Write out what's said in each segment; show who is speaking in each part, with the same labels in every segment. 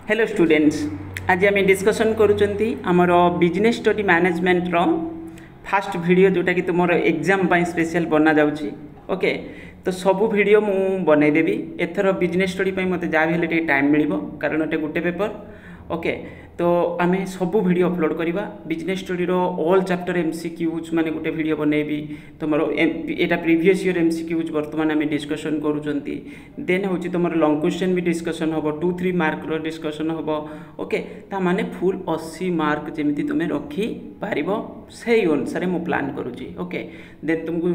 Speaker 1: Hello students, आज आम discussion करुँच आमर बिजनेस स्टडी मैनेजमेंट रो फास्ट वीडियो जोटा कि तुम एग्जाम स्पेशल बना जाउची। ओके, तो सबू वीडियो मु बनईदेवी एथर बिजनेस स्टडी मत जहाँ भी हेल्ले टाइम मिल कारण ये गोटे पेपर। ओके, तो आम सबू वीडियो अपलोड करवा बिजनेस स्टडी रो ऑल चैप्टर एमसीक्यूज माने गोटे वीडियो बनईबी तुम एटा प्रीवियस ईयर एमसीक्यूज बर्तमान आम डिस्कसन करूँच। देन हूँ तुम लॉन्ग क्वेश्चन भी डिस्कसन हम 2-3 मार्क रो डिस्कसन हम। ओके, ता माने फुल 80 मार्क जमी तुम रखी पार से अनुसार मु प्लान करुँची। ओके, देन तुमको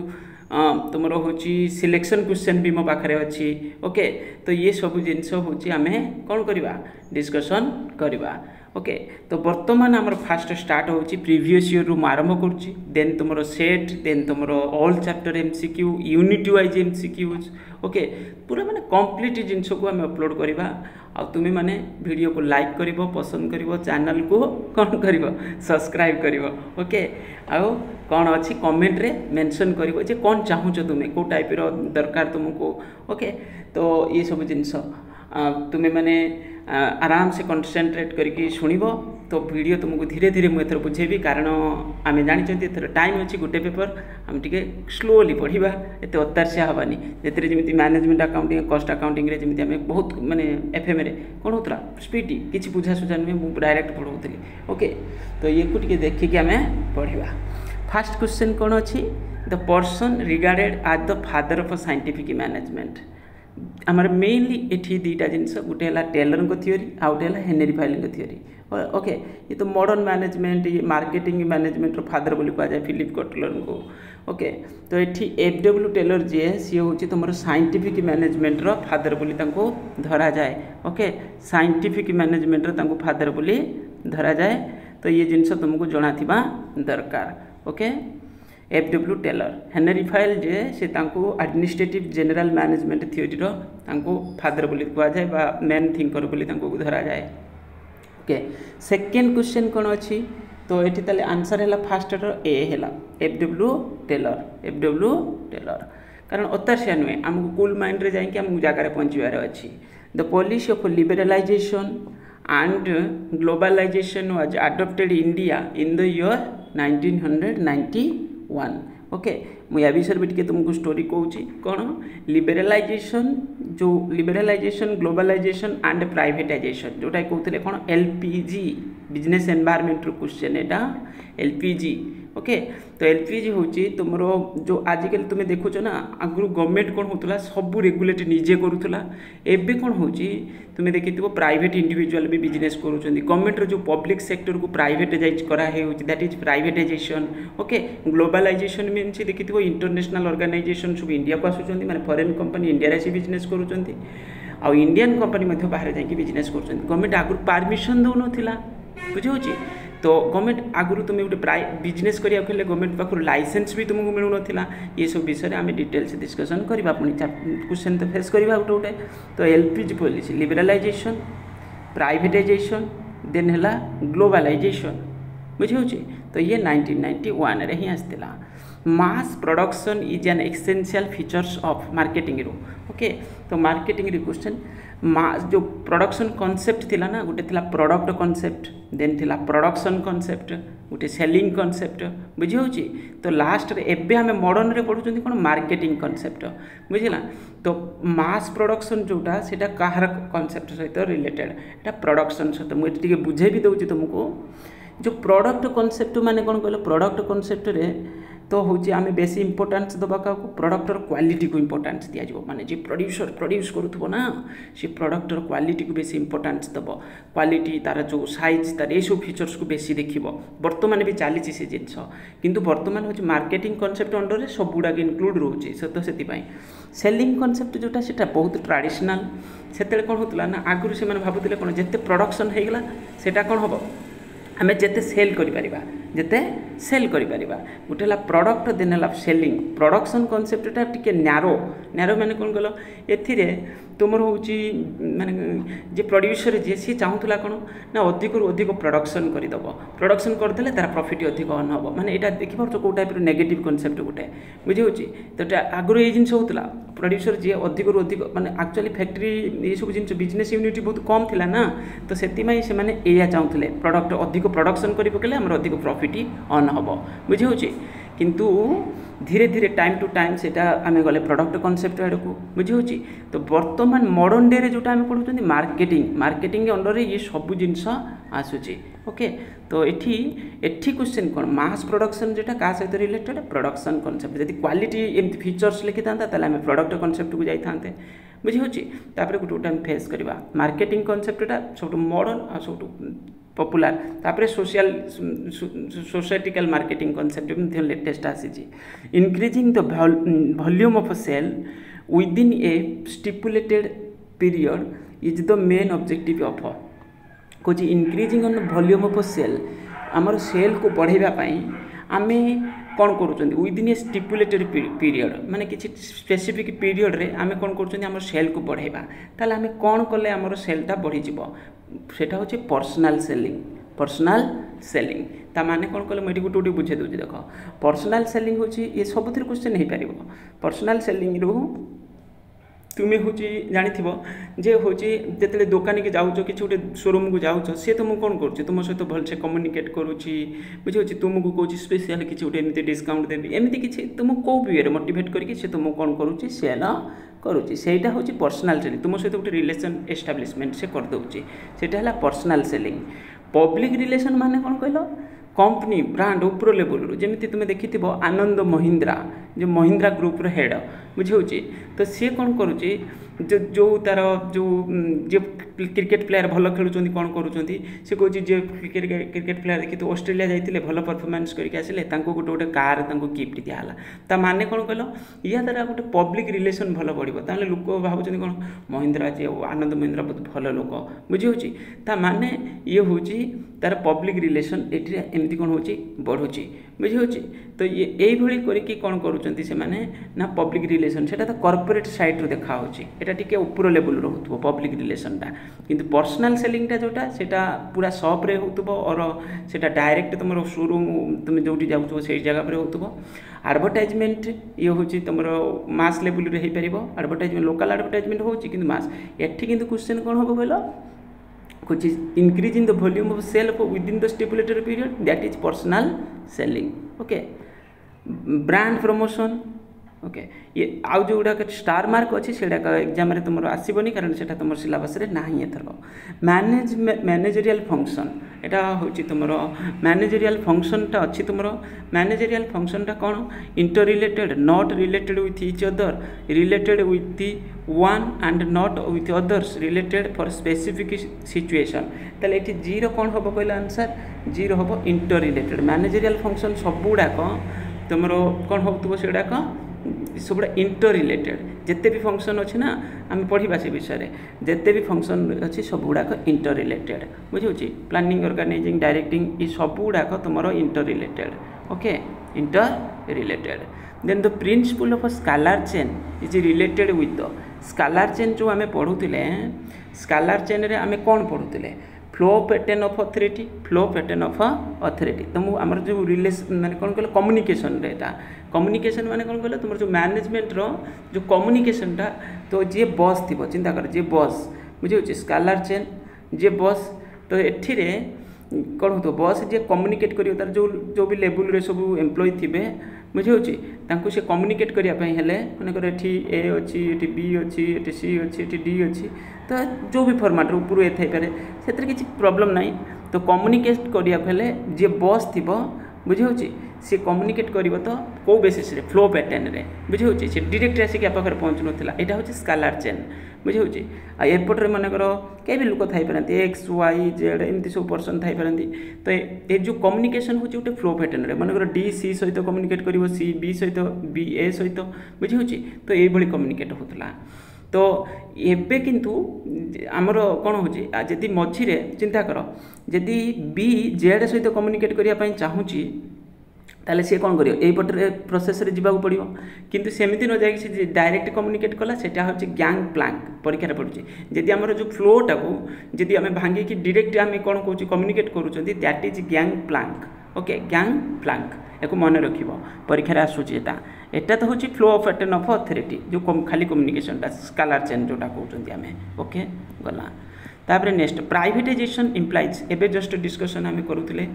Speaker 1: तुम हूँ सिलेक्शन क्वेश्चन भी मो पाखे अच्छी। ओके, तो ये सब जिनस हूँ आम कौन करवा डिस्कसन करवा। ओके, तो बर्तमान आमर फास्ट स्टार्ट हो प्रीवियस ईयर रु आरंभ करुच्ची। देन तुम सेट, देन तुम all chapter MCQ, unit wise MCQs. Okay, पूरा माने कंप्लीट जिनस को आम अपलोड करवा। आ तुम्हें माने वीडियो को लाइक करिवो, पसंद करिवो, चैनल को कौन करिवो सब्सक्राइब करिवो। ओके, आउ कौन अच्छी कमेंट रे मेंशन करिवो जे कौन चाहूच तुम्हें को टाइप रो दरकार तुमको। ओके, तो ये सब जिनस तुम्हें माने आराम से कंसंट्रेट करके शुणव। तो वीडियो तुमको धीरे धीरे मुझे बुझेबी कारण आम जानी एथर टाइम अच्छी गोटे पेपर आम टे स्लोली पढ़ा एत अतारसिया हवानी जैसे जमी मैनेजमेंट अकाउंटिंग कस्ट अकाउंटिंग जमी आम बहुत माने एफएम रे कौन होता स्पीडी किसी बुझा सुझा नुहे मुझे डायरेक्ट पढ़ाऊली। ओके, तो ये को देखिए आम पढ़ा। फास्ट क्वेश्चन कौन अच्छी the person regarded as the father of scientific management. आमर मेनली ये दुईटा जिनस गोटे है टेलर को थ्योरी आ गोटे है हेनरी फाइलिंग थ्योरी। ओके, ये तो मॉडर्न मैनेजमेंट ये मार्केटिंग मैनेजमेंट फादर बोली कहुए फिलिप कटलर को। ओके, तो ये एफ.डब्ल्यू. टेलर जी सी हूँ तुम साइंटिफिक मैनेजमेंट रो फादर बोली धरा जाए। ओके, साइंटिफिक मैनेजमेंट रो फादर बोली धरा जाए। तो ये जिनस तुमको जना थिबा दरकार। Okay, F W. Taylor, Henri Fayol जे से एडमिनिस्ट्रेटिव जनरल मैनेजमेंट थ्योरी रो फादर बोली कहुए बा मेन थिंकर बोली धरा जाए। ओके, सेकेंड क्वेश्चन कौन अच्छी तो ये ताले आंसर है फास्ट ए है एफ.डब्ल्यू. टेलर। एफ.डब्ल्यू. टेलर कारण अतारसिया नुहे आमको कूल माइंड रे जाइए आमको जगार पहुँचार अच्छी। The policy of liberalisation and globalisation was adopted India in the year 1991। Okay, मुझे विषय भी तुमको स्टोरी कहूँ कौन लिबरलाइजेशन जो लिबरलाइजेशन ग्लोबलाइजेशन एंड प्राइवेटाइजेशन जोटा कहते कौन एलपीजी बिजनेस एनवायरनमेंट क्वेश्चन एटा एलपीजी। ओके, तो एलपीजी हूँ तुम जो आजिकल तुम्हें देखुच ना आगु गवर्नमेंट कौन होता सब रेगुलेट निजे करूला एवं कौन हो तुम्हें देखी प्राइवेट इंडिविजुअल भी बिजनेस करुँच। गवर्नमेंट जो पब्लिक सेक्टर को प्राइवेटाइज कराई that is privatisation. Okay, globalisation means देखी इंटरनेशनल ऑर्गेनाइजेशन सब इंडिया को आसुँच माने फॉरेन कंपनी इंडिया से बिजनेस करुँच आ इंडियन कंपनी बाहर जाकि बिजनेस कर। गवर्नमेंट आगु परमिशन दौ ना बुझे। तो गवर्नमेंट आगु तुम गोटे बिजनेस करा गवर्नमेंट पाखु लाइसेंस भी तुमको मिलू ना। ये सब विषय आम डिटेल्स डिस्कसन करवा पुणी क्वेश्चन तो फेस करवा गोटे गोटे। तो LPG policy liberalisation privatisation then है ग्लोबलाइजेशन बुझे। तो ये 1991 रे ही आसला। Mass production is an essential features of marketing रो। ओके, तो मार्केटिंग रे क्वेश्चन मास जो प्रोडक्शन कॉन्सेप्ट थिला ना गोटे थिला प्रोडक्ट कॉन्सेप्ट देन थिला प्रोडक्शन कॉन्सेप्ट गोटे सेलिंग कॉन्सेप्ट बुझे। तो लास्ट रे एबे हमें मॉडर्न रे पढ़ुचंदी कोन मार्केटिंग कॉन्सेप्ट बुझिला। तो मास प्रोडक्शन जोटा सेटा कहार कॉन्सेप्ट सहित रिलेटेड एटा प्रोडक्शन सहित मुझे बुझे भी दूँ तुमको। जो प्रोडक्ट कॉन्सेप्ट माने कौन कहल प्रोडक्ट कॉन्सेप्ट रे तो हूँ आम बेसी इंपोर्टान्स दबा क्या प्रोडक्टर क्वालिटी को इंपोर्टान्स दिज्व माने जी प्रोड्यूसर प्रोड्यूस करूँ ना सी प्रोडक्टर क्वालिटी को बेसी इंपोर्टान्स दब क्वालिटी तार जो साइज तार ये सब फीचर्स को बेसी देख बर्तमान भी चली से जिनस किंतु बर्तमान हूँ मार्केटिंग कॉन्सेप्ट अंडर में सब गुड़ाक इनक्लूड रोचे। तो से सेलिंग कॉन्सेप्ट जोटा से बहुत ट्रेडिशनल से कौन होता ना आगुरी से भावुले कौन जिते प्रोडक्शन होगा से कौन हम आम जिते सेल कर ଯେତେ ସେଲ୍ କରିପାରିବା। ଗୋଟେ ହେଲା ପ୍ରଡ଼କ୍ଟ ଦେନ୍ ହେଲା ସେଲିଂ। ପ୍ରଡ଼କ୍ସନ୍ କନସେପ୍ଟଟା ଟିକେ ନ୍ୟାରୋ ମାନେ କ'ଣ କଲ ଏଥିରେ ତୁମର ହେଉଛି ମାନେ ଯେ ପ୍ରଡ୍ୟୁସର ଯିଏ ସିଏ ଚାହୁଁଥିଲା କ'ଣ ନା ଅଧିକରୁ ଅଧିକ ପ୍ରଡ଼କ୍ସନ୍ କରିଦେବ। ପ୍ରଡ଼କ୍ସନ୍ କରିଦେଲେ ତାର ପ୍ରଫିଟ୍ ଅଧିକ ଅନ୍ ହେବ। ମାନେ ଏଇଟା ଦେଖିପାରୁଛ କେଉଁ ଟାଇପ୍ର ନେଗେଟିଭ୍ କନସେପ୍ଟ ଗୋଟେ ବୁଝିହେଉଛି। ତ ଆଗରୁ ଏଇ ଜିନିଷ ହେଉଥିଲା ପ୍ରଡ୍ୟୁସର ଯିଏ ଅଧିକରୁ ଅଧିକ ମାନେ ଆକ୍ଚୁଆଲି ଫ୍ୟାକ୍ଟ୍ରି ଏସବୁ ଜିନିଷ ବିଜନେସ୍ ୟୁନିଟ୍ ବହୁତ କମ୍ ଥିଲା ନା ତ ସେଥିପାଇଁ ସେମାନେ ଏଇଆ ଚାହୁଁଥିଲେ ପ୍ରଡ଼କ୍ଟ ଅଧିକ ପ୍ରଡ଼କ୍ସନ୍ କରି ପକେଇଲେ ଆମର ଅଧିକ ପ୍ରଫିଟ୍ ଅନ୍ ହେବ ବୁଝିହେଉଛି। କିନ୍ତୁ ଧୀରେ ଧୀରେ ଟାଇମ୍ ଟୁ ଟାଇମ୍ ସେଇଟା ଆମେ ଗଲେ ପ୍ରଡ଼କ୍ଟ କନସେପ୍ଟ ଆଡ଼କୁ ବୁଝିହେଉଛି। ତ ବର୍ତ୍ତମାନ ମଡ଼ର୍ଣ୍ଣ ଡେରେ ଯେଉଁଟା ଆମେ ପଢ଼ୁଛନ୍ତି ମାର୍କେଟିଂ ଅଣ୍ଡରରେ ଇଏ ସବୁ ଜିନିଷ ଆସୁଛି ଓକେ। ତ ଏଠି କ୍ୱେଶ୍ଚନ୍ କ'ଣ ମାସ୍ ପ୍ରଡ଼କ୍ସନ୍ ଯେଟା କାହା ସହିତ ରିଲେଟେଡ୍ ପ୍ରଡ଼କ୍ସନ୍ କନସେପ୍ଟ। ଯଦି କ୍ୱାଲିଟି ଏମିତି ଫିଚର୍ସ ଲେଖିଥାନ୍ତା ତାହେଲେ ଆମେ ପ୍ରଡ଼କ୍ଟ କନସେପ୍ଟକୁ ଯାଇଥାନ୍ତେ ବୁଝିହେଉଛି। ତାପରେ ଗୋଟେ ଆମେ ଫେସ୍ କରିବା ମାର୍କେଟିଂ କନସେପ୍ଟଟା ସବୁଠୁ ମଡ଼ର୍ଣ୍ଣ ଆଉ ସବୁଠୁ ପପୁଲାର। ତାପରେ सोसाइटिकल मार्केटिंग कॉन्सेप्ट भी लेटेस्ट आसी increasing the volume of sale within a stipulated period is the main objective of कौच increasing on volume of sale आमर सेल को बढ़ाई आमे कौन करूँ विदिन ए स्टिपुलेटेड पीरियड माने किसी स्पेसिफिक पीरियड रे आमे कौन करूँ सेल को बढ़ाइबा ताले आमे कौन कले आमर सेलटा बढ़ी सेटा होची पर्सनल सेलिंग ता माने कौन कले मुझे गोटे बुझे दूसरी देख पर्सनल सेलिंग होची ये सबुथ क्वेश्चन हो पार पर्सनल सेलिंग रू तुम्हें हूँ जानी जे हूँ जिते दुकान की जाऊँ कि गोटे शोरूम को जाऊँ सी तुमको कौन कर तुम सहित भलसे कम्युनिकेट करुँची बुझे तुमको कौन स्पेशल किसी गोटे एमती डिस्काउंट देवी एमती किसी तुमको कौ वे मोटिवेट करके तुमको कौन करुँची सेल करुँची सेटा हूँ पर्सनल सेलिंग तुम सहित गोटे रिलेशन एस्टाब्लिशमेंट से करदे सेटा है पर्सनल सेलिंग। पब्लिक रिलेशन माने कौन कहल कंपनी ब्रांड ऊपर लेवल जमी तुम्हें देखि आनंद महिंद्रा जो महिंद्रा ग्रुपर हेड बुझे तो सी कौन करुँची जो तार जो क्रिकेट प्लेयर भल खेलुँच कौन करुँच सी कौन जे क्रिकेट प्लेयर देखी तो ऑस्ट्रेलिया जाते भल परफॉर्मेंस करके आसिले गोटे गोटे कार गिफ्ट दिहला ता माने कौन कहल या द्वारा गोटे पब्लिक रिलेशन भल बढ़ो ताले लोक भावुँ कौन महिंद्रा जे आनंद महिंद्रा बहुत भल लोक बुझे ता माने ये हूँ तार पब्लिक रिलेशन ये एमती कौन हो बढ़ुची बुझे तो ये यही करके कौन करुँच से ना पब्लिक रिलेशन से कॉर्पोरेट साइड रू देखा यहाँ टी ऊपर लेवल हो पब्लिक रिलेशनटा किंतु पर्सनल सेलिंगटा जोटा सेटा पूरा सप्रे हो और सेटा डायरेक्ट तुम शोरूम तुम जो जाऊँ से जगह पर हो एडवर्टाइजमेंट ये हूँ तुम मास लेवल हो पार एडवर्टाइजमेंट लोकल एडवर्टाइजमेंट हो मास एटी किंतु क्वेश्चन कौन हम कहल which is increasing the volume of sale within the stipulated period that is personal selling okay brand promotion okay ये आउ जो गुड़ाक स्टार मार्क अच्छी से एग्जाम तुम आसबनी कारण से तुम सिलेबस रे ना एथर मैनेजरियल फंक्शन यहाँ हूँ तुम मैनेजरियल फंक्शनटा अच्छी तुम मैनेजरियल फंक्शनटा कौन inter related not related with each other related with the one and not with others related for specific situation ताले ये जीरो कौन हम कहला आंसर जीरो हम इंटर रिलेटेड मैनेजरियल फंक्शन सब गुड़ाक तुम कौन हो सेगुड़ाक सबुड़ा इंटर रिलेटेड जिते भी फंक्शन अच्छी ना आम पढ़ा से विषय जिते भी फंक्शन अच्छी सब गुड़ाक इंटर रिलेटेड बुझे प्लानिंग ऑर्गेनाइजिंग डायरेक्टिंग ये सब गुड़ाक तुम inter related okay inter related then the principle of scalar chain is related with the scalar chain जो आम पढ़ुले स्केलर चेन रे आम कौन पढ़ुले फ्लो पैटर्न ऑफ अथॉरिटी तो आमर जो रिलेशन माने कौन कहल कम्युनिकेशन रेटा कम्युनिकेशन माने कौन कहल तुम जो मैनेजमेंट रो जो कम्युनिकेशनटा तो जे बॉस थी चिंता कर जे बॉस बुझे स्केलर चेन जे बॉस तो एठी कौन हो बॉस जे कम्युनिकेट कर तार जो भी लेवल रे सब एम्प्लॉय थे बुझे से कम्युनिकेट करने मनकर ये ए अच्छी ये बी अच्छी ये सी अच्छी ये डी अच्छी तो जो भी फॉर्मेट ऊपर ए थी पारे से किसी प्रॉब्लम ना तो कम्युनिकेट करने जे बॉस थी बुझे सी कम्युनिकेट कर तो कौ बेसिस फ्लो पैटर्न रे बुझे सी डायरेक्ट आसिक पाखे पहुँचु नाला यहाँ हूँ स्केलर चेन बुझे एपटे मनकर कई भी लोक थी एक्स वाई जेड एमती सब पर्सन थी तो ये जो कम्युनिकेशन हूँ गोटे फ्लो पैटर्न रे मनकर डी सी सहित कम्युनिकेट कर सी बी सहित बी ए सहित बुझे तो ये कम्युनिकेट होता तो एबे किंतु आमर कौन हो जदि मझिरे चिंता कर जदि बी जेड सहित कम्युनिकेट करने चाहूँगी ताले सी कौन कर पटे प्रोसेस रे जीवा पड़ो किंतु सेमती न जाए डायरेक्ट कम्युनिकेट कला सेटा होची गैंग प्लैंक परीक्षा पड़ुची जदि आमर जो फ्लोटा को जदि आम भांगी कि डायरेक्ट आम कौन कौन कम्युनिकेट करूँ that is gang plank okay gang plank या मन रख परीक्षा आसूची एटा तो हूँ फ्लो ऑफ एटन ऑफ अथॉरिटी जो खाली कम्युनिकेशनटा स्केलर चेन जोटा कहते आम ओके गला तापर नेक्स्ट प्राइवेटाइजेशन इम्प्लाइज एबे जस्ट डिस्कशन आम करूले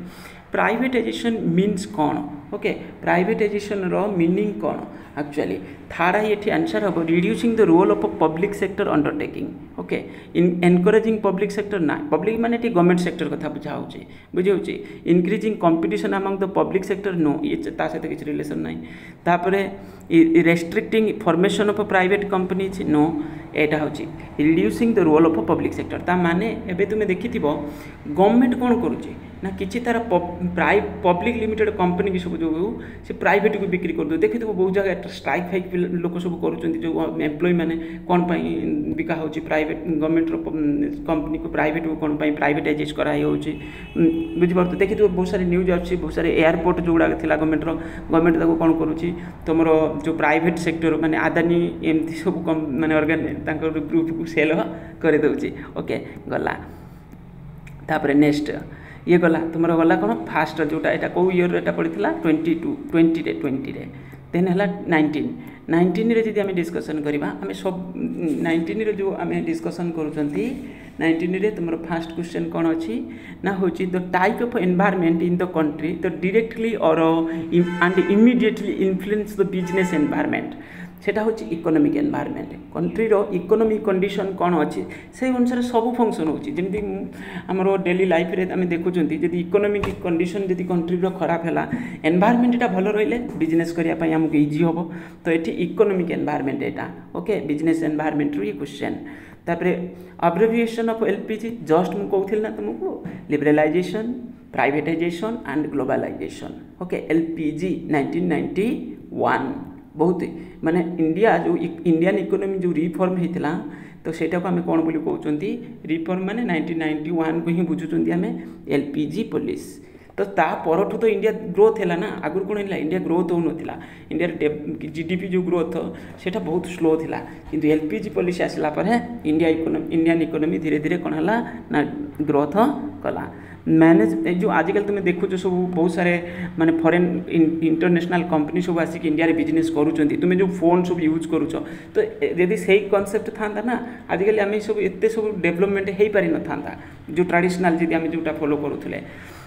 Speaker 1: प्राइवेटाइजेशन मीन्स कौन ओके प्राइवेटाइजेशन रो मीनिंग कौन एक्चुअली थार्ड ये आंसर हम reducing the role of public sector undertaking okay encouraging public sector ना पब्लिक माने गवर्नमेंट सेक्टर कथा बुझा होची बुझे increasing competition among the public sector no ये सहित किसी रिलेशन ना तापरे restricting formation of private companies no यहाँ हूँ reducing the role of public sector ता माने एबे तुम देखि गवर्नमेंट कौन करुच्ची ना किसी तार पब्लिक लिमिटेड कंपनी भी सब जो से प्राइवेट को बिक्री कर दो देखिए बहुत जगह स्ट्राइक फाइक लोक सब कर एम्प्लॉय मैंने कौन बिका हो प्राइवेट गवर्नमेंट कंपनी को प्राइवेट को कौन प्राइवेटाइज कराई बुझीपार देखिए बहुत सारे न्यूज अच्छी बहुत सारे एयरपोर्ट जो गुड़ा थी गवर्नमेंट कौन करुच्ची तुम जो प्राइवेट सेक्टर माने आदानी एमती सब माने ऑर्गेन ग्रुप को सेल कर दौची ओके गला तापर नेक्स्ट ये गला तुम गला कौन फास्ट जोटा यहाँ कौ इयर एटा पड़ा 20 रे देन है 19 रे जब आम डिस्कसन करवा आम सब 19 रे जो आम डिस्कसन कर19 रे तुम फास्ट क्वेश्चन कौन अच्छी ना हूँ the type of environment in the country the directly और and immediately influence the business environment सेटा हूँ इकोनॉमिक एनवायरनमेंट कंट्रीर इकोनॉमिक कंडीशन कौन अच्छी से अनुसार सब फंक्शन होती आमर डेली लाइफ रे आम देखुं जब इकोनॉमिक कंडीशन जब कंट्रीर खराब है एनवायरनमेंटा भल रही बिजनेस करने आमको इजी हम तो ये इकोनॉमिक एनवायरनमेंट यहाँ ओके बिजनेस एनवायरनमेंट रू ये क्वेश्चन तापर अब्रिविएशन ऑफ एलपीजी जस्ट मुझे कहूँ ना तुमको liberalisation privatisation and globalisation okay LPG 1991 बहुत माने इंडिया जो इंडियन इकोनॉमी जो रिफॉर्म होता तो सेटा को आम कौन बोली कहते रिफॉर्म माने 1991 को ही बुझुं आम एलपीजी पॉलिसी तो ता परठू तो इंडिया ग्रोथ है ना आगुरी कौन है इंडिया ग्रोथ हो नाला इंडिया जीडीपी जो ग्रोथ सेटा बहुत स्लो थिला किंतु एलपीजी पॉलिसी आसला पर इंडियन इकोनॉमी धीरे धीरे कौन है ना ग्रोथ कला मैनेज जो आजिकल तुम देखुच सब बहुत सारे माने फॉरेन इंटरनेशनल कंपनी सब आसिक इंडिया रे बिजनेस करूँ तुम जो फोन सब यूज करुच तो यदि सही कॉन्सेप्ट था ना आजिकल आम सब एत सब डेवलपमेंट हो पारि न था जो ट्रेडिशनल जी आम जोटा फॉलो करूँ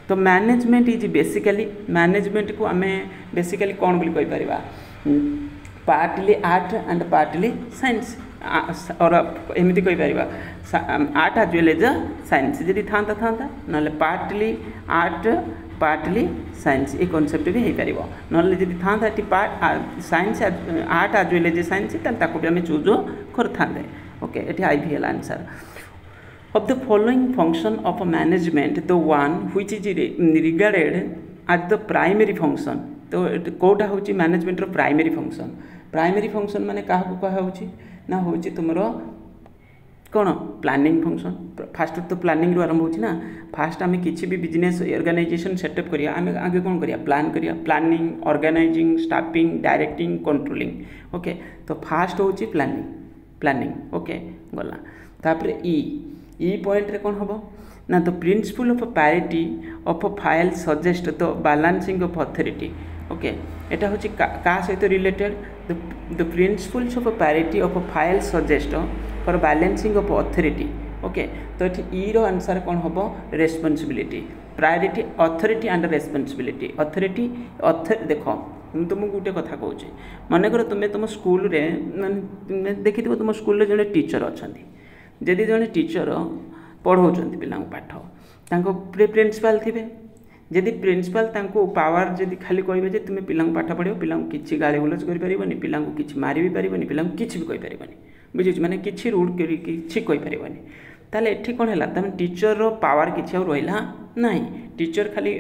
Speaker 1: तो मैनेजमेंट इज बेसिकली मैनेजमेंट को आम बेसिकली कौन बोली कहि परिबा partly art and partly science और एमती कहि परिबा art as well as science जदि था ना पार्टली आर्ट पार्टली साइंस ये कॉन्सेप्ट भी हो पार ना जब था science art as well as science ताको भी आम चूज कर था ओके ये आईवीएल answer of the following function of a management the one which is regarded as the primary function तो कोटा हूँ मैनेजमेंट रो प्राइमरी फंक्शन माने क्या कहुच्छी ना हूँ तुम कौन प्लानिंग फंक्शन फास्ट तो प्लानिंग रू आरंभ होना फास्ट आम किसी भी बिजनेस ऑर्गेनाइजेशन सेटअप करिया आम आगे कौन करिया प्लान करिया planning organising staffing directing controlling okay तो फास्ट हूँ प्लानिंग ओके गला तापर ई पॉइंट रे कौन हम ना the principle of parity of Fayol suggest the balancing of authority okay एटा हूँ क्या सहित related the principles of parity of Fayol suggest for balancing of authority okay तो ये रो आंसर कौन हम responsibility priority authority and responsibility authority देख मुझे तुमको गोटे कथा कहूँ मन कर तुम्हें तुम स्कूल देखी तुम स्कूल जड़े टीचर अच्छा जदि जड़े टीचर पढ़ाऊँ पिला पाठ प्रिंसिपाल थे जदि प्रिंसिपाल पावर जदि खाली कहे तुम्हें पिला पाठ पढ़ो पिला किसी गाड़ी गुलज कर पिला किसी मारी भी पारनि पिला किसी भी कहीपर बुझे माने किसी रूड किसी कहीपर ताले एठी कौन है तुम टीचर रो पावर किसी आ रहा ना टीचर खाली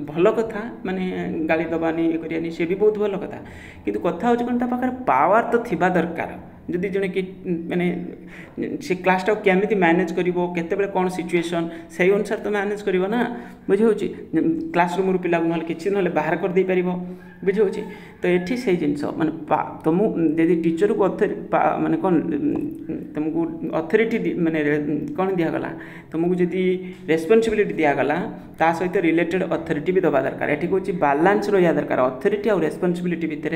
Speaker 1: भल कथा माने गाली दबानी ये करनी सी भी बहुत भल कथा किंतु कथा हूँ कौन पावर तो थिबा दरकार जदि जड़े कि माने से क्लासटा केमी मैनेज कर केते कौन सिचुएशन से अनुसार तो मैनेज कर ना बुझे क्लासरूम पिला कि ना बाहर कर दे पार बुझे तो ये से जिन माने तुम यदि टीचर को माने कौन तुमको अथॉरिटी माने कौन दिगला तुमको जदि रेस्पॉन्सिबिलिटी दिगला ता सहित रिलेटेड अथॉरिटी भी दबा दरकार ये कौन बैलेंस रहा दरकार अथॉरिटी और रेस्पॉन्सिबिलिटी भितर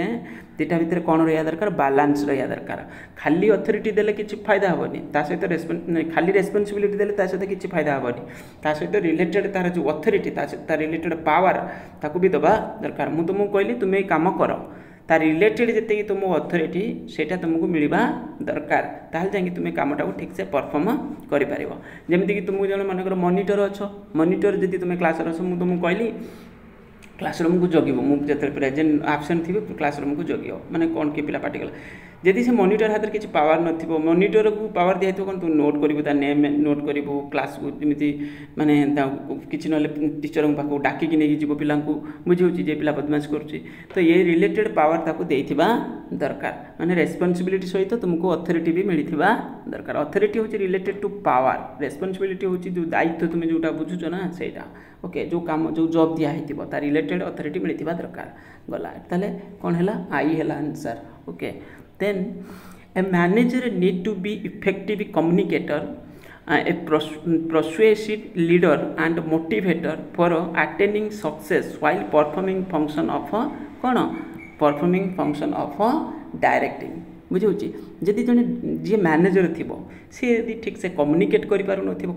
Speaker 1: दुटा भितर कौन रहा दरकार बैलेंस रहा दरकार खाली अथॉरिटी देले किसी फायदा हेनी सहित खाली रेस्पॉन्सिबिलिटी देले सहित किसी फायदा हेनी सहित रिलेटेड तार जो अथॉरिटी तार रिलेटेड पावर ताकू भी दबा दरकार मुझे तुमको कहली तुम ये कम कर ता रिलेटेड जिते तुम अथॉरिटी सेटा तुमको मिलवा दरकार ताल जाकि तुम कामटा को ठीक से परफॉर्म कर जमीक तुमको जन मनकर मॉनिटर अच्छ मॉनिटर जब तुम क्लास मुझे तुमको कहली क्लासरूम को जगिब मुझे प्रेजेंट आबसेंट थी क्लासरूम को जगिब माने कौन कि पिला पार्टिकल जदि से मॉनिटर हाथ में किसी पावर नथिबो मॉनिटर को पावर दिया कौन तू नोट करू नेम नोट करू क्लास को जमी माने किसी ना टीचर पाक डाकिक नहीं जीव पिला बुझे जे पिला बदमाश करुच्ची तो ये रिलेटेड पावर ताको देइथिबा दरकार माने रेस्पॉन्सिबिलिटी सहित तुमको अथॉरिटी भी मिलथिबा दरकार अथॉरिटी होची रिलेटेड टू पावर रेस्पॉन्सिबिलिटी होची जो दायित्व तुम जोटा बुझुछ ना सेटा ओके जो काम जो जॉब दिया है तार रिलेटेड अथॉरिटी मिलथिबा दरकार गला ताले कौन हैला आई हैला answer okay then a manager need to be effective communicator a persuasive leader and motivator for attaining success while performing function of कौन performing function of directing बुझे जदि जड़े जी मैनेजर थी सी यदि ठीक से कम्युनिकेट कर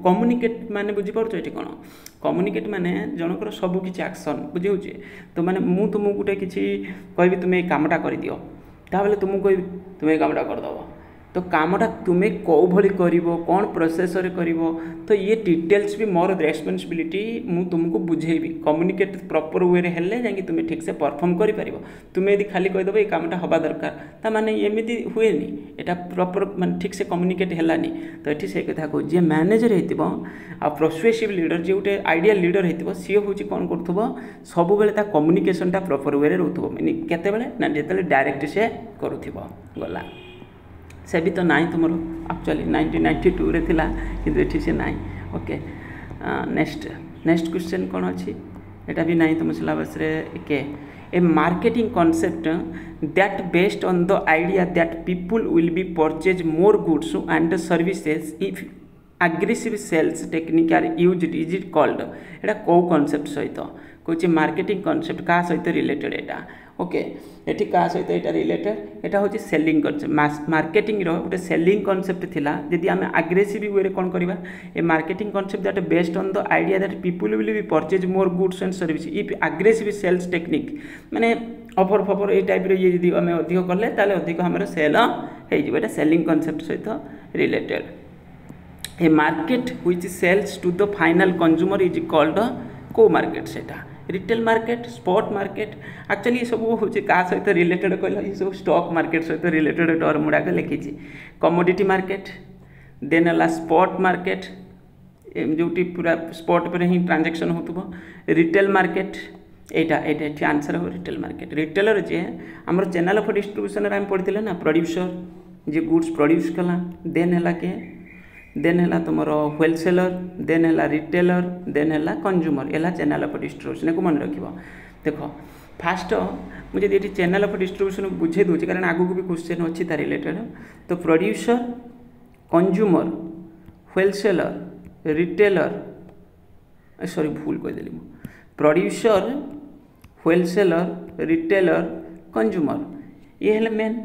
Speaker 1: कम्युनिकेट माने बुझीपार ये कौन कम्युनिकेट माने जनकर सब किसी एक्शन बुझे तो माने मु तुमको गोटे किसी कहि तुम ये कामटा कर दियो ताबले तुमको कह तुम्हें कामटा करदेव तो कामटा तुम्हें कौ भली कर कौन प्रोसेस कर तो ये डिटेल्स भी मोर रेस्पॉन्सिबिलिटी मु तुमको बुझेबी कम्युनिकेट प्रॉपर वे हेल्ले जाकि तुम्हें ठीक से परफॉर्म कर तुम्हें यदि खाली कहीदेव ये कामटा हवा दरकार ता माने एमती हुए यहाँ प्रॉपर माने ठीक से कम्युनिकेट हेलानी तो ये से कथा कहूँ जी मैनेजर हो परसुएसिव लीडर जो गोटे आइडियल लीडर हो सी हूँ कौन कर सब बेले कम्युनिकेशनटा प्रॉपर वे रोथो मीन केतेबेले ना जिते डायरेक्ट से करुवा गला से भी तो नाई तुम एक्चुअली 1992 रे थिला किंतु एठी से नाई ओके नेक्स्ट क्वेश्चन कौन अच्छी एटा भी नाई तुम सिलेबस रे के a marketing concept that based on the idea that people will be purchase more goods and services if aggressive sales technique are used is it called एटा को कॉन्सेप्ट सहित कौन मार्केटिंग कॉन्सेप्ट क्या सहित रिलेटेड एटा okay ये क्या सहित यहाँ रिलेटेड यहाँ हूँ सेलिंग कॉन्सेप्ट मार्केटिंग गोटे सेलिंग कॉन्सेप्ट थिला यदि आम एग्रेसिव वे कौन करवा a marketing concept that based on the idea that people will be purchase more goods and service if aggressive sales technique माने ऑफर फफर ये टाइप ये यदि आम अधिक कले ताले अधिक आम सेल हो सेलिंग कॉन्सेप्ट सहित related a market which sells to the final consumer is called को मार्केट सेटा retail market spot market actually ये सब हूँ क्या सहित रिलेटेड कहल ये सब स्टॉक मार्केट सहित रिलेटेड टर्म गुड़ाक लिखी कमोडिटी मार्केट देन है स्पॉट मार्केट जोटी पूरा स्पॉट पर ही ट्रांजैक्शन हो रिटेल मार्केट यहाँ आंसर हो रिटेल मार्केट रिटेलर जे आम चैनल ऑफ डिस्ट्रीब्यूशन आम पढ़ी ना प्रोड्यूसर जे गुड्स प्रोड्यूस कला देन है के देन है तुम होलसेलर देन है रिटेलर देन है कंज्यूमर एला चैनल ऑफ डिस्ट्रीब्यूशन को मन रख देख फास्ट मुझे ये चैनल ऑफ डिस्ट्रीब्यूशन बुझे दूसरी कारण आगू को भी क्वेश्चन अच्छी तार रिलेटेड तो producer consumer wholesaler retailer sorry भूल कहीदेली प्रोड्यूसर होलसेलर रिटेलर कंज्यूमर ये है मेन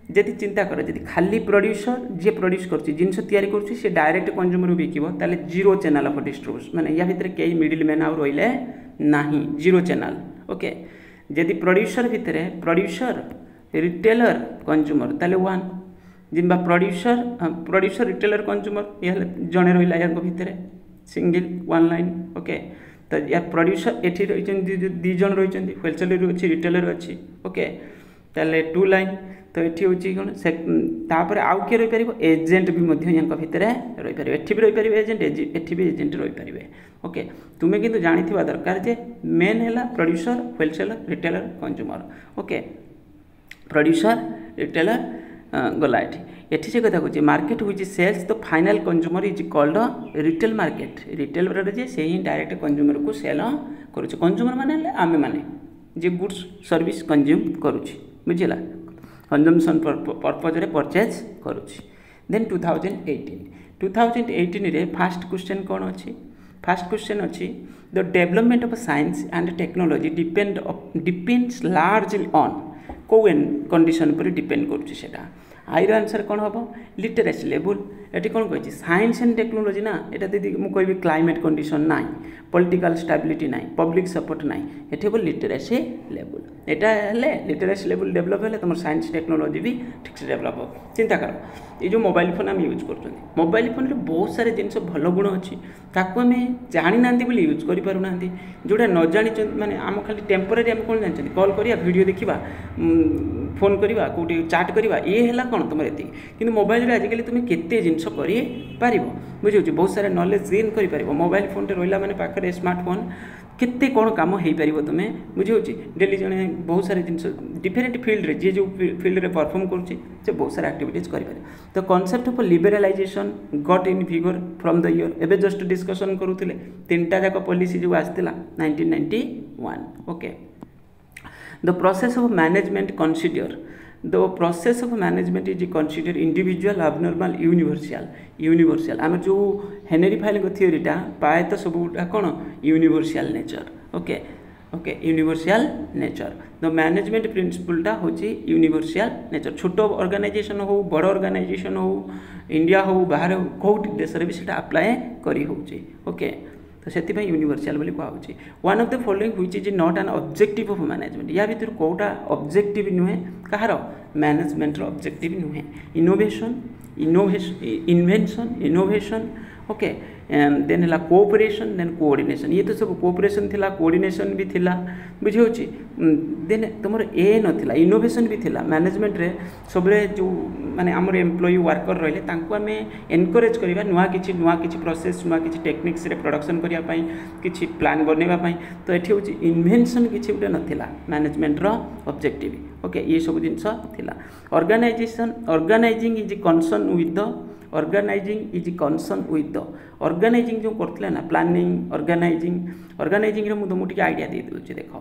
Speaker 1: जदि चिंता कर जदि खाली प्रोड्यूसर जी प्रोड्यूस कर जिनस तैयारी कर डायरेक्ट कंज्यूमर बिकिब ताले जीरो चैनल ऑफ डिस्ट्रीब्यूशन माने या भितर कई मिडिल मैन आउ रहिले नाही जीरो चैनल ओके जदि प्रोड्यूसर भितर प्रोड्यूसर रिटेलर कंज्यूमर ताले वन जिनबा प्रोड्यूसर रिटेलर कंज्यूमर ये जड़े रहा या भितर सिंगल वन लाइन ओके तो या प्रोड्यूसर एठी रही दी जन रही होलसेलर अच्छी रिटेलर अच्छी ओके ताले टू लाइन तो ये हूँ कौन से आउ किए रही पार एजेंट भी यहाँ भितर रही पारे एटी भी रही पारे एजेंट एटी भी एजेंट रही पारे ओके तुम्हें किंतु जानी दरकार जे मेन है producer wholesaler retailer consumer okay producer retailer गला एठी से कथा कहूँ मार्केट हुई sales the final consumer is called retail market retail जे से ही डायरेक्ट कंज्यूमर को सेल करुचे कंज्यूमर माने आमे माने जे गुड्स सर्विस कंज्यूम करुचे बुझिला कंजम्पशन पर्पज रे परचेज करुचे देन 2018 रे फर्स्ट क्वेश्चन कौन अच्छी फर्स्ट क्वेश्चन अच्छी the development of science and technology depends largely on को कंडीशन पर डिपेंड करुँचा आईर आंसर कौन हम लिटरेसी लेवल ये कौन कही साइंस एंड टेक्नोलॉजी ना ये दीदी मुझे क्लाइमेट कंडीशन ना पॉलिटिकल स्टेबिलिटी ना पब्लिक सपोर्ट ना ये हम लिटरेसी लेवल यहाँ लिटरेसी लेवल डेभलप है तुम साइंस टेक्नोलॉजी भी ठीक से डेभलप हो चिंता कर ये जो मोबाइल फोन आम यूज कर मोबाइल फोन में बहुत सारे जिनस भल गुण अच्छी ताकू आम जानी ना यूज करूना जोटा न जानी माने आम खाली टेम्पोरारी आम कौन जानते कॉल करिया वीडियो देखा फोन करवा कौटी चाट करवा ये है कौन तुम ये कि मोबाइल आजिकल तुम केते जिनस कर बुझे बहुत सारे नॉलेज गेन कर मोबाइल फोन रहा मैंने पाखे स्मार्टफोन केते कौन कम हो पार तुम्हें बुझे डेली जड़े बहुत सारे जिन डिफरेंट फील्ड रे जी जो फील्ड रे परफॉर्म कर बहुत सारे एक्टिविटीज कर तो concept of liberalisation got in figure from the year एवं जस्ट डिस्कसन करूँ तीनटा जाक पॉलिसी जो आसला 1991 okay the process of management consider the process of management is consider individual abnormal universal आम जो हेनरी फाइल थ्योरीटा प्रायतः सब कौन universal nature okay okay universal nature the management प्रिंसिपलटा हूँ यूनिवर्सल नेचर छोट ऑर्गेनाइजेशन हो बड़ ऑर्गेनाइजेशन हो इंडिया हो बाहर हो कौट देश भी अप्लाई करी होची ओके तो से यूनिवर्सल बोली कहुच्छी one of the following which is not an objective of management या भर कौटा ऑब्जेक्टिव नुहे कहार मैनेजमेंट ऑब्जेक्टिव नुहे इन्वेंशन इनोवेशन ओके देन है कोऑपरेशन देन कोऑर्डिनेशन ये तो सब कोऑपरेशन थिला कोऑर्डिनेशन भी थिला बुझे देन तुम ए नथिला इनोवेशन भी थिला मैनेजमेंट रे सबले जो माने हमर एम्प्लॉई वर्कर रहिले तांको आमे एनकरेज करबा नुआ किछि प्रोसेस नुआ किछि टेक्निक्स रे प्रोडक्शन करिया पई किछि प्लान बनेबा पई तो एठी होछि इन्वेंशन किछि उटे नथिला मैनेजमेंट रो ऑब्जेक्टिव ओके ये सब जिंस थिला organising is concern with the organising is concern with the organising जो करथिले ना प्लानिंग ऑर्गेनाइजिंग रे मु तुमको आइडिया दे दूची देख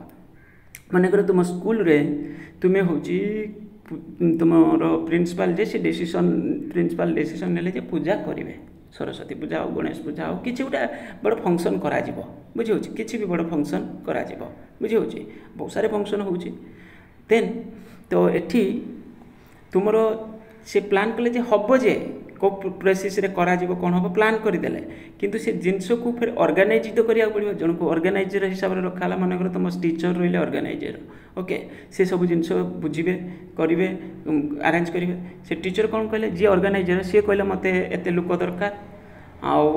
Speaker 1: मन कर तुम स्कूल रे तुम्हें होची तुमर प्रिंसिपल जे से डिसीजन प्रिंसिपल डिसीजन नेले जे पूजा करिवे सरस्वती पूजा हो गणेश पूजा हो किसी गोटे बड़ फंक्शन करा जिवो बुझे किसी भी बड़ फंक्शन करा जिवो बुझे बहुत सारे फंक्शन होची देन तो एठी तुमरो से प्लान कले जे हबो जे को प्रोसेस रे करा जिवो कोन हबो प्लान करि देले किंतु से जिंस को फिर ऑर्गेनाइज तो करिया पड़िबो जण को ऑर्गेनाइजर हिसाब रे रखाला मन कर तुम टीचर रहिले ऑर्गेनाइजर ओके से सब जिंस बुझिबे करिवे अरेंज करिवे से टीचर कोन कहले जे ऑर्गेनाइजर से कहले मते एते लोक दरकार आउ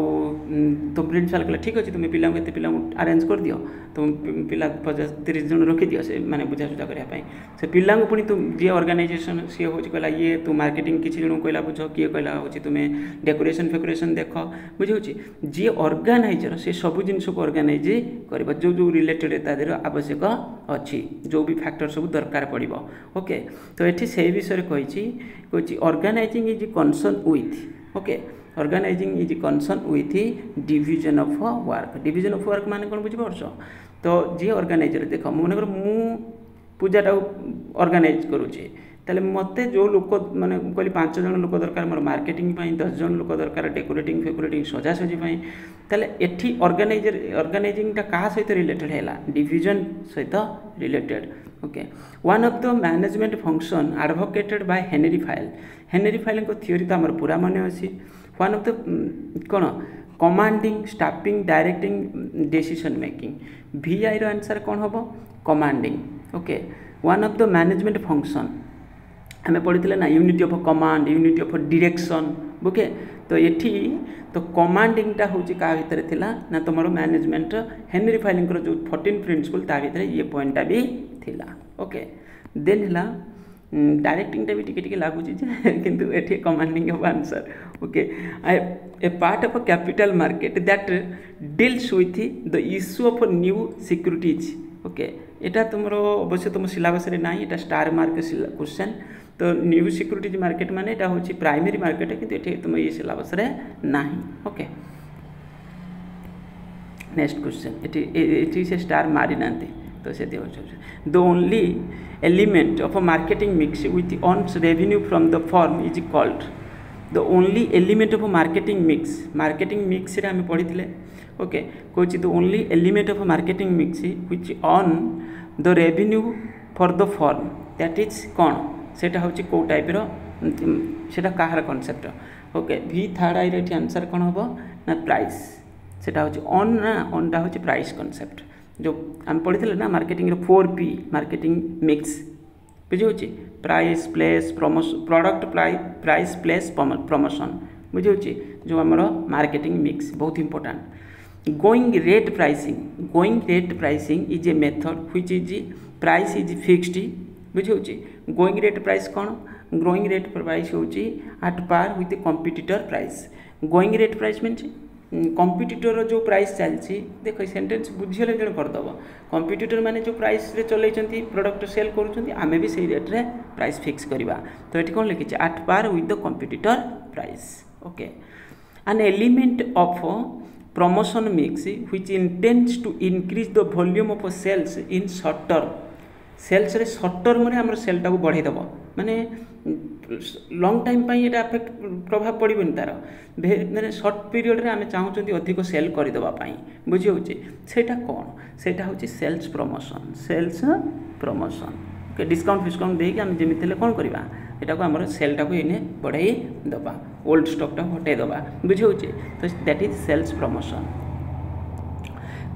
Speaker 1: तो प्रिंसिपल कहले ठीक अच्छे तुम्हें पिला एत पिला अरेंज कर दियो तुम पिला 50-30 जन रखी दियो से माने बुझासुझा करने से पिला पुणी तुम जी ऑर्गेनाइजेशन सी हूँ कहला ये तू मार्केटिंग किसी जन कहला बुझ किए कहला हूँ तुम्हें डेकोरेशन फेकोरेशन देख बुझे जी ऑर्गेनाइजर से सब जिन को ऑर्गेनाइज कर जो जो रिलेटेड तादेर आवश्यक अच्छी जो भी फैक्टर सब दरकार पड़ो ओके तो ये से विषय कही organising is concern with okay organising is concern with division of work माने कौन बुझिपारछ तो जी ऑर्गेनाइजर देख मन कर मु पूजाटा ऑर्गेनाइज करुचे ताले मते जो लोक माने कहली 5 जन लोक दरकार मोर मार्केटिंग 10 जन लोक दरकार डेकोरेटिंग फेकोरेटिंग सजासजी ताले एठी ऑर्गेनाइजिंगटा कहा सहित रिलेटेड हैला डिविजन सहित related okay one of the management function advocated by Henri Fayol को थ्योरी तो आमर पूरा मन अच्छी वन ऑफ द कौन commanding staffing directing decision making VI रो आंसर कौन हम commanding okay one of the management function हमें पढ़ी ना unity of command unity of direction okay तो ये तो कमांडिंगटा हूँ क्या भितर थिला ना तुम मैनेजमेंट हेनरी फाइल जो 14 प्रिंसिपल ता भितर ये पॉइंटा भी थिला ओके देन है डायरेक्टिंगटा भी टिके लगुच किंतु एठी commanding of answer okay A part of a capital market that deals with the issue of new securities okay एटा तुमरो अवश्य तुम सिलेबस रे नाही एटा स्टार मार्क क्वेश्चन तो न्यू सिक्यूरिटीज मार्केट माने एटा होची प्राइमरी मार्केट किंतु एठी तुम ये सिलेबस रे नाही ओके नेक्स्ट क्वेश्चन एटी से स्टार मारी नांती तो से the only element of a marketing mix with earns revenue from the firm is called the only element of marketing mix रे हम पढ़ी ओके कौच the only element of marketing mix which earn the revenue for the firm that is कौन सेटा होची को type रो सेटा कहार कांसेप्ट ओके भी थर्ड आई रे आंसर कौन होबो ना प्राइस सेटा होची ऑन ना ऑनटा होची प्राइस कांसेप्ट जो हम पढ़ी ना मार्केटिंग 4P मार्केटिंग मिक्स बुझे price place promotion product price place promotion बुझे जो आमर मार्केटिंग मिक्स बहुत important going rate pricing is a method which is price is fixed बुझे गोइंग रेट प्राइस कौन ग्रोइंग रेट प्राइस होची at par with competitor price going rate price means competitor जो price चलती देख sentence बुझीगले जन करदेव competitor माने जो price रे चलते प्रोडक्ट सेल करुँच आम भी सही रेट रे प्राइस फिक्स करवा तो ये कौन लिखी at par with the competitor price okay an element of promotion mix which intends to increase the volume of sales in short term sales रे शॉर्ट टर्म रे हमर सेल टाको बढ़ाई देबो माने लॉन्ग टाइम पाई एटा अफेक्ट प्रभाव पड़िबन तार माने शॉर्ट पीरियड रे आमे चाहूचंती अधिक सेल करि देबा पाई बुझी होची सेटा कोन सेटा होची सेल्स प्रमोशन ओके डिस्काउंट देके हम जेमिति ले कोन करबा एटा को हमर सेल टाको इने बढ़ाई देबा ओल्ड स्टॉक टा हटाई देबा बुझी होची तो that is sales promotion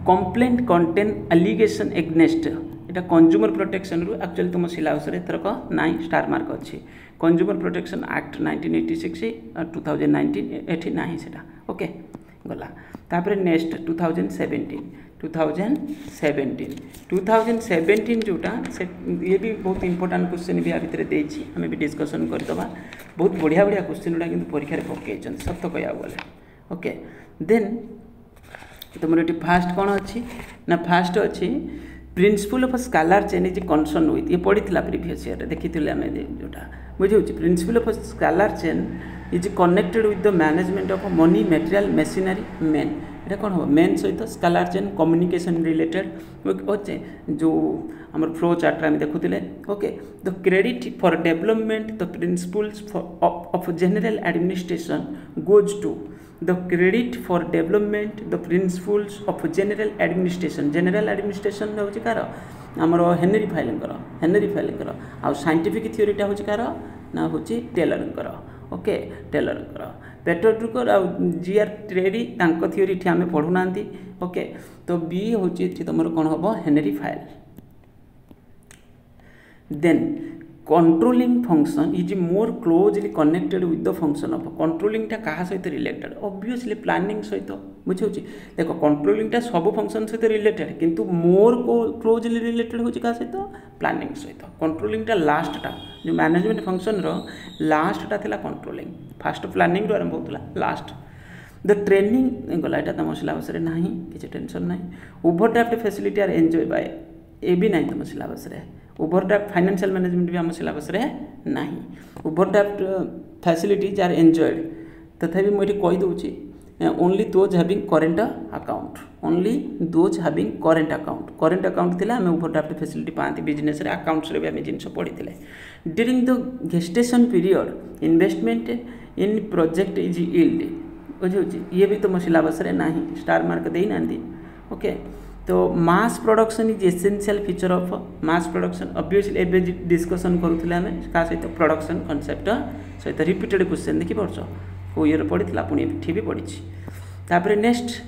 Speaker 1: complaint contain allegation against एटा कंज्यूमर प्रोटेक्शन रु एक्चुअली तुम सिलेबस रे तरक नाइ स्टार मार्क अछि कंज्यूमर प्रोटेक्शन एक्ट 1986 2019 एठी नाही सेटा ओके गला तापर नेक्स्ट 2017 जोटा से ये भी बहुत इंपोर्टेंट क्वेश्चन भी आ भितर देछि हमें भी डिस्कशन कर दबा बहुत बढ़िया क्वेश्चन उडा किंतु परीक्षा रे पकेचन सत्य कहया बोले ओके देन तुमर एटी फास्ट कोन अछि ना फास्ट अछि principle of scalar chain is concern with ये पढ़ी प्रीवियस ईयर देखी आम जोटा बुझे principle of scalar chain is connected with the management of money material machinery men ये कौन हम मेन सहित scalar chain communication related okay जो आम फ्लो चार्ट आम देखुले okay the credit for development the principles of general administration goes to the credit for development the principles of general administration होची car हमर हेनरी फाइलिंग कर आ scientific थ्योरीटा होची car ना होची टेलर कर ओके टेलर कर पेटर ड्रुकर आ जीआर ट्रेडी तांको theory थी हमें पढु नांती ओके तो बी होची थी तमर कोन होबो Henri Fayol then controlling function is more closely connected with the function of controlling टा कहा सहित रिलेटेड ऑब्वियसली प्लानिंग सहित बुझे देखो कंट्रोलिंग टा सब फंक्शन सहित रिलेटेड किंतु मोर क्लोजली रिलेटेड होची का सहित प्लानिंग सहित कंट्रोलिंग टा लास्ट टा जो मैनेजमेंट फंक्शन रो लास्ट टा थिला कंट्रोलिंग फर्स्ट प्लानिंग रो आरंभ होतला लास्ट द ट्रेनिंग गला एटा तम सिलेबस रे नाही किछ टेंशन नाही overdraft facility are enjoy by a भी नाही तम सिलेबस रे ओवरड्राफ्ट फाइनेंशियल मैनेजमेंट भी आम सिलेबस रे नाही ओवरड्राफ्ट फैसिलिटीज आर एन्जॉयड तथापि मुझे कही दूची only those having current account थिला आम ओवरड्राफ्ट फैसिलिटी पाती बिजनेस रे अकाउंट्स रे भी आम जिनस पढ़ी during the gestation period investment in project is yield बुझे ये भी तुम सिलेबस रे नाही स्टार मार्क दे नांदी ओके तो मास production is essential feature of mass production obviously एबे डिस्कशन करूथिले हमें का सहित प्रोडक्शन कांसेप्ट सहित रिपीटेड क्वेश्चन देखि परछ को ईयर पढ़िथिला पुनी एठी भी पढ़िछि तापर next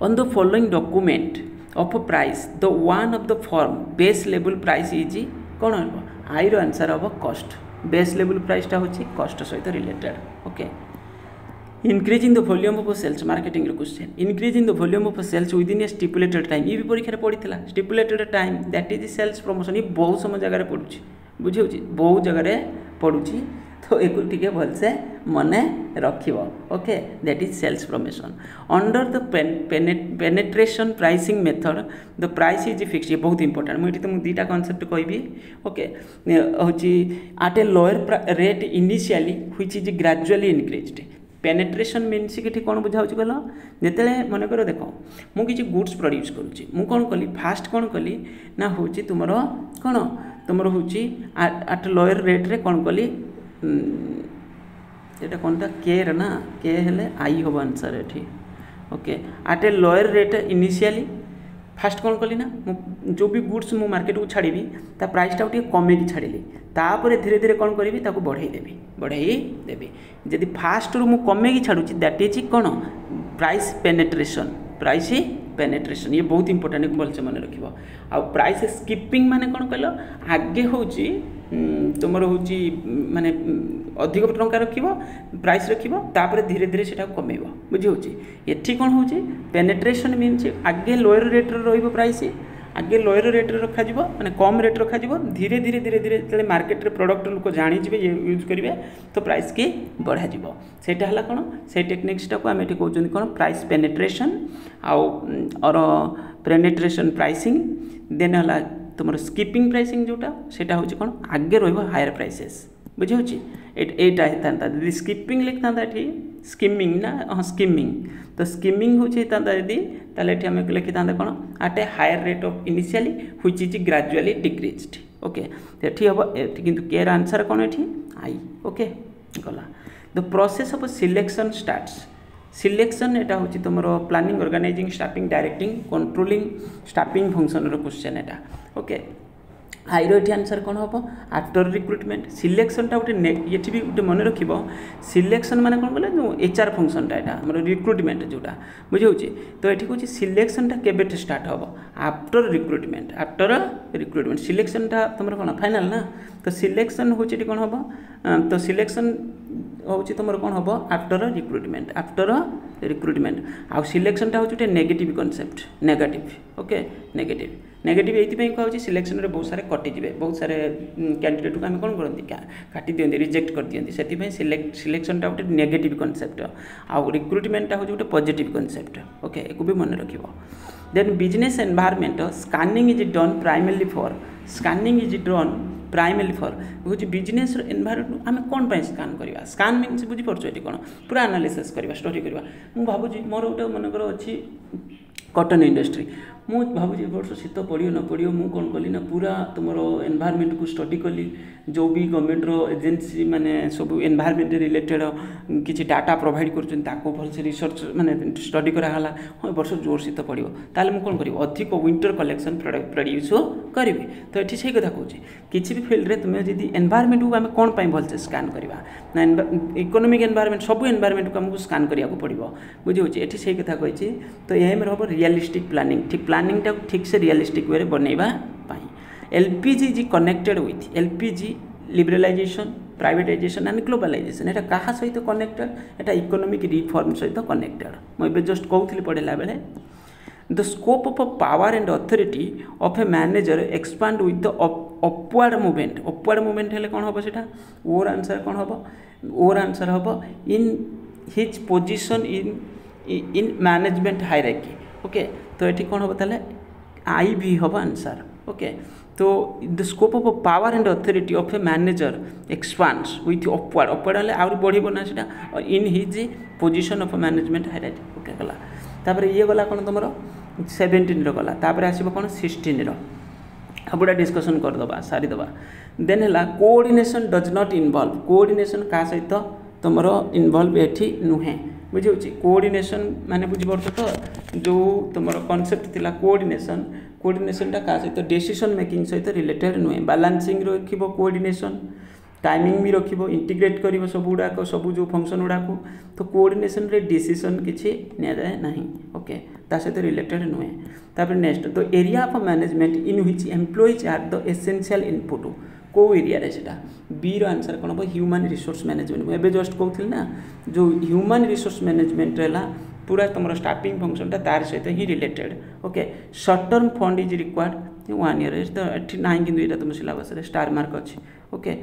Speaker 1: on the following document of price the one of the form base level price is कोन हो आई रो answer of cost base level price टा होछि कॉस्ट सहित related okay increasing the volume of sales marketing question increasing the volume of sales within a stipulated time ये भी परीक्षा पढ़ी stipulated time that is sales promotion ये बहुत समय जगह पड़ुछि बुझे बहुत जगह पड़ुछि तो एक भलसे मन रखिब okay that is sales promotion under the penetration pricing method the price is fix ये बहुत इंपोर्टेंट मुझे तुमको दुईटा कॉन्सेप्ट कहबी ओके हूँ at a lower rate initially which is gradually increased penetration means कि कौन बुझाऊँ कल जिते मनकर देख मुझे गुड्स प्रोड्यूस करुँची मु कौन कली फास्ट कौन कली ना हूँ तुम कौन तुम हूँ एट लोअर रेट्रे कौन कली ये कौन था के ना के हेले आई हम आंसर ये okay at a lower rate initially first कौन कली ना जो भी गुड्स मु मार्केट को छाड़ी ता प्राइस टा कमेकी छाड़ी तापर धीरे धीरे कौन करी बढ़ई देवी जदि फास्ट रू मु कमेकी छाड़ुची दैट इज कौन प्राइस पेनेट्रेशन ये बहुत इंपोर्टेंट भलसे मन रखिब आ प्राइस स्किपिंग माने कौन कहल आगे हूँ तुम हूँ माने अधिक टंका रखिब प्राइस रखिब तापर धीरे धीरे से कमेब बुझे ये कौन हूँ पेनेट्रेशन मीन्स आगे लोअर रेट्रे रही प्राइस आगे लोअर रेट्रे रखा माने कम रेट रखा धीरे धीरे धीरे धीरे जो मार्केट रे प्रोडक्ट लोक जाणीजे ये यूज करेंगे तो प्राइस की बढ़ा सेटा है कौन से टेक्निक्सटा को आम ये कहते कौन प्राइस पेनेट्रेशन और पेनेट्रेशन प्राइसिंग देन है तुम स्किपिंग प्राइसिंग जोटा सेटा हूँ कौन आगे हायर प्राइसेस बुझे एटा होता यदि स्किपिंग लिखता ये स्किमिंग ना हाँ स्किमिंग तो स्किमिंग होता यदि ये आम लिखी था कौन at a higher rate of initially which is gradually decreased okay ये हम किंतु केयर आंसर कौन ये आई ओके गला the process of selection starts selection एटा हूँ तुम planning organising staffing directing controlling staffing function question एटा ओके आई रो आंसर कौन हम आफ्टर रिक्रुटमेंट सिलेक्शनटा गोटे ये भी गोटे मन रख सिलेक्शन माने कौन बोले जो एचआर फंक्शनटा यहाँ आम रिक्रुटमेंट जोटा बुझे तो ये कहूँ सिलेक्शनटा केबे स्टार्ट हम आफ्टर रिक्रुटमेंट सिलेक्शनटा तुम कौन फाइनाल ना तो सिलेक्शन हूँ कौन हम तो सिलेक्शन हूँ तुम कौन हम आफ्टर रिक्रुटमेंट आउ सिलेक्शनटा हूँ गोटे negative concept negative okay negative ये कहूँ सिलेक्शन में बहुत सारे कटिजे बहुत सारे कैंडिडेट को आम कौन करती काटी दिखती रिजेक्ट कर दिखती से सिलेक्शनटा गोटे नेगेटिव कनसेप्ट आउ रिक्रुटमेंटा हूँ गोटे पॉजिटिव कनसेप्ट ओके एक भी मन रख then business environment scanning is done primarily for हूँ बिजनेस एनवायरनमेंट आम कौन पर स्कान करवा स्कान मीन्स बुझीपार ये कौन पूरा एनालिसिस करवा स्टडी करवा मुझे भावुँ मोर गोटे मनकर अच्छी कॉटन इंडस्ट्री मु भावुँ वर्ष शीत पड़ो न पड़ो मु कौन कली ना पूरा तुम एनवायरनमेंट को स्टडी कली जो भी गवर्नमेंट एजेंसी माने सब एनवायरनमेंट रिलेटेड किसी डाटा प्रोवाइड कर भलसे रिसर्च माने स्टडी कराला हाँ वर्ष जोर शीत पड़ो ताले मु कौन करी अधिक विंटर कलेक्शन प्रोड्यूस करी तो ये से कथा कहूँ किसी भी फील्ड रे तुम्हें जब एनवायरनमेंट को आम कौन भलसे स्कान करवा ना इकोनॉमिक एनवायरनमेंट सब एनवायरनमेंट को आमको स्कान करा पड़ो बुझे ये से कथा कही तो एम हम रियलिस्टिक प्लानिंग ठीक प्लानिंगटा ठीक से रियलिस्टिक वे बनवा LPG is connected with LPG liberalization privatisation and globalization एटा कहा सहित कनेक्टेड एटा इकोनॉमिक रिफॉर्म सहित कनेक्टेड मुझे जस्ट कहूली पढ़ेला बेले the scope of power and authority of a manager expand with the upward movement हेले कौन हम सेटा ओर आंसर कौन हम ओर आंसर हम in his position in management hierarchy okay तो ये कौन हम ताले आई भी हम आंसर ओके तो the scope of power and authority of a manager expands with upward हेल्ले आउरी बढ़ो ना सीटा in his position of management hierarchy okay गला तापर ये गला कौन तुम 17 गला तापर आसो कौन 16 सबुटा डिस्कसन करदे सारीदे देन है coordination does not involve coordination क्या सहित तुम इनवॉल्व ये नुहे बुझे कोऑर्डिनेशन माने बुझीपार तो जो तुम कॉन्सेप्ट थिला कोऑर्डिनेशनटा क्या सहित डिसीजन मेकिंग सहित रिलेटेड नुहे बैलेंसिंग रखिबो कोऑर्डिनेशन टाइमिंग भी रखिबो इंटीग्रेट करिवो सब गुड़ाक सब जो फंक्शन गुड़ाक तो कोऑर्डिनेशन रे डिसीजन किछि निया जाए नहीं ओके ता सहित रिलेटेड नुहे तापर नेक्स्ट तो area of management in which employees are the essential input को एरिया रे सेटा बी रो आंसर कोन हो ह्यूमन रिसोर्स मैनेजमेंट एबे जस्ट कहउथिल ना जो ह्यूमन रिसोर्स मैनेजमेंट रहला पूरा तुम स्टाफिंग फंक्शनटा तार सहित ही related okay short term fund is required 1 year तो ये ना कि तुम सिलेबस स्टार मार्क अच्छी ओके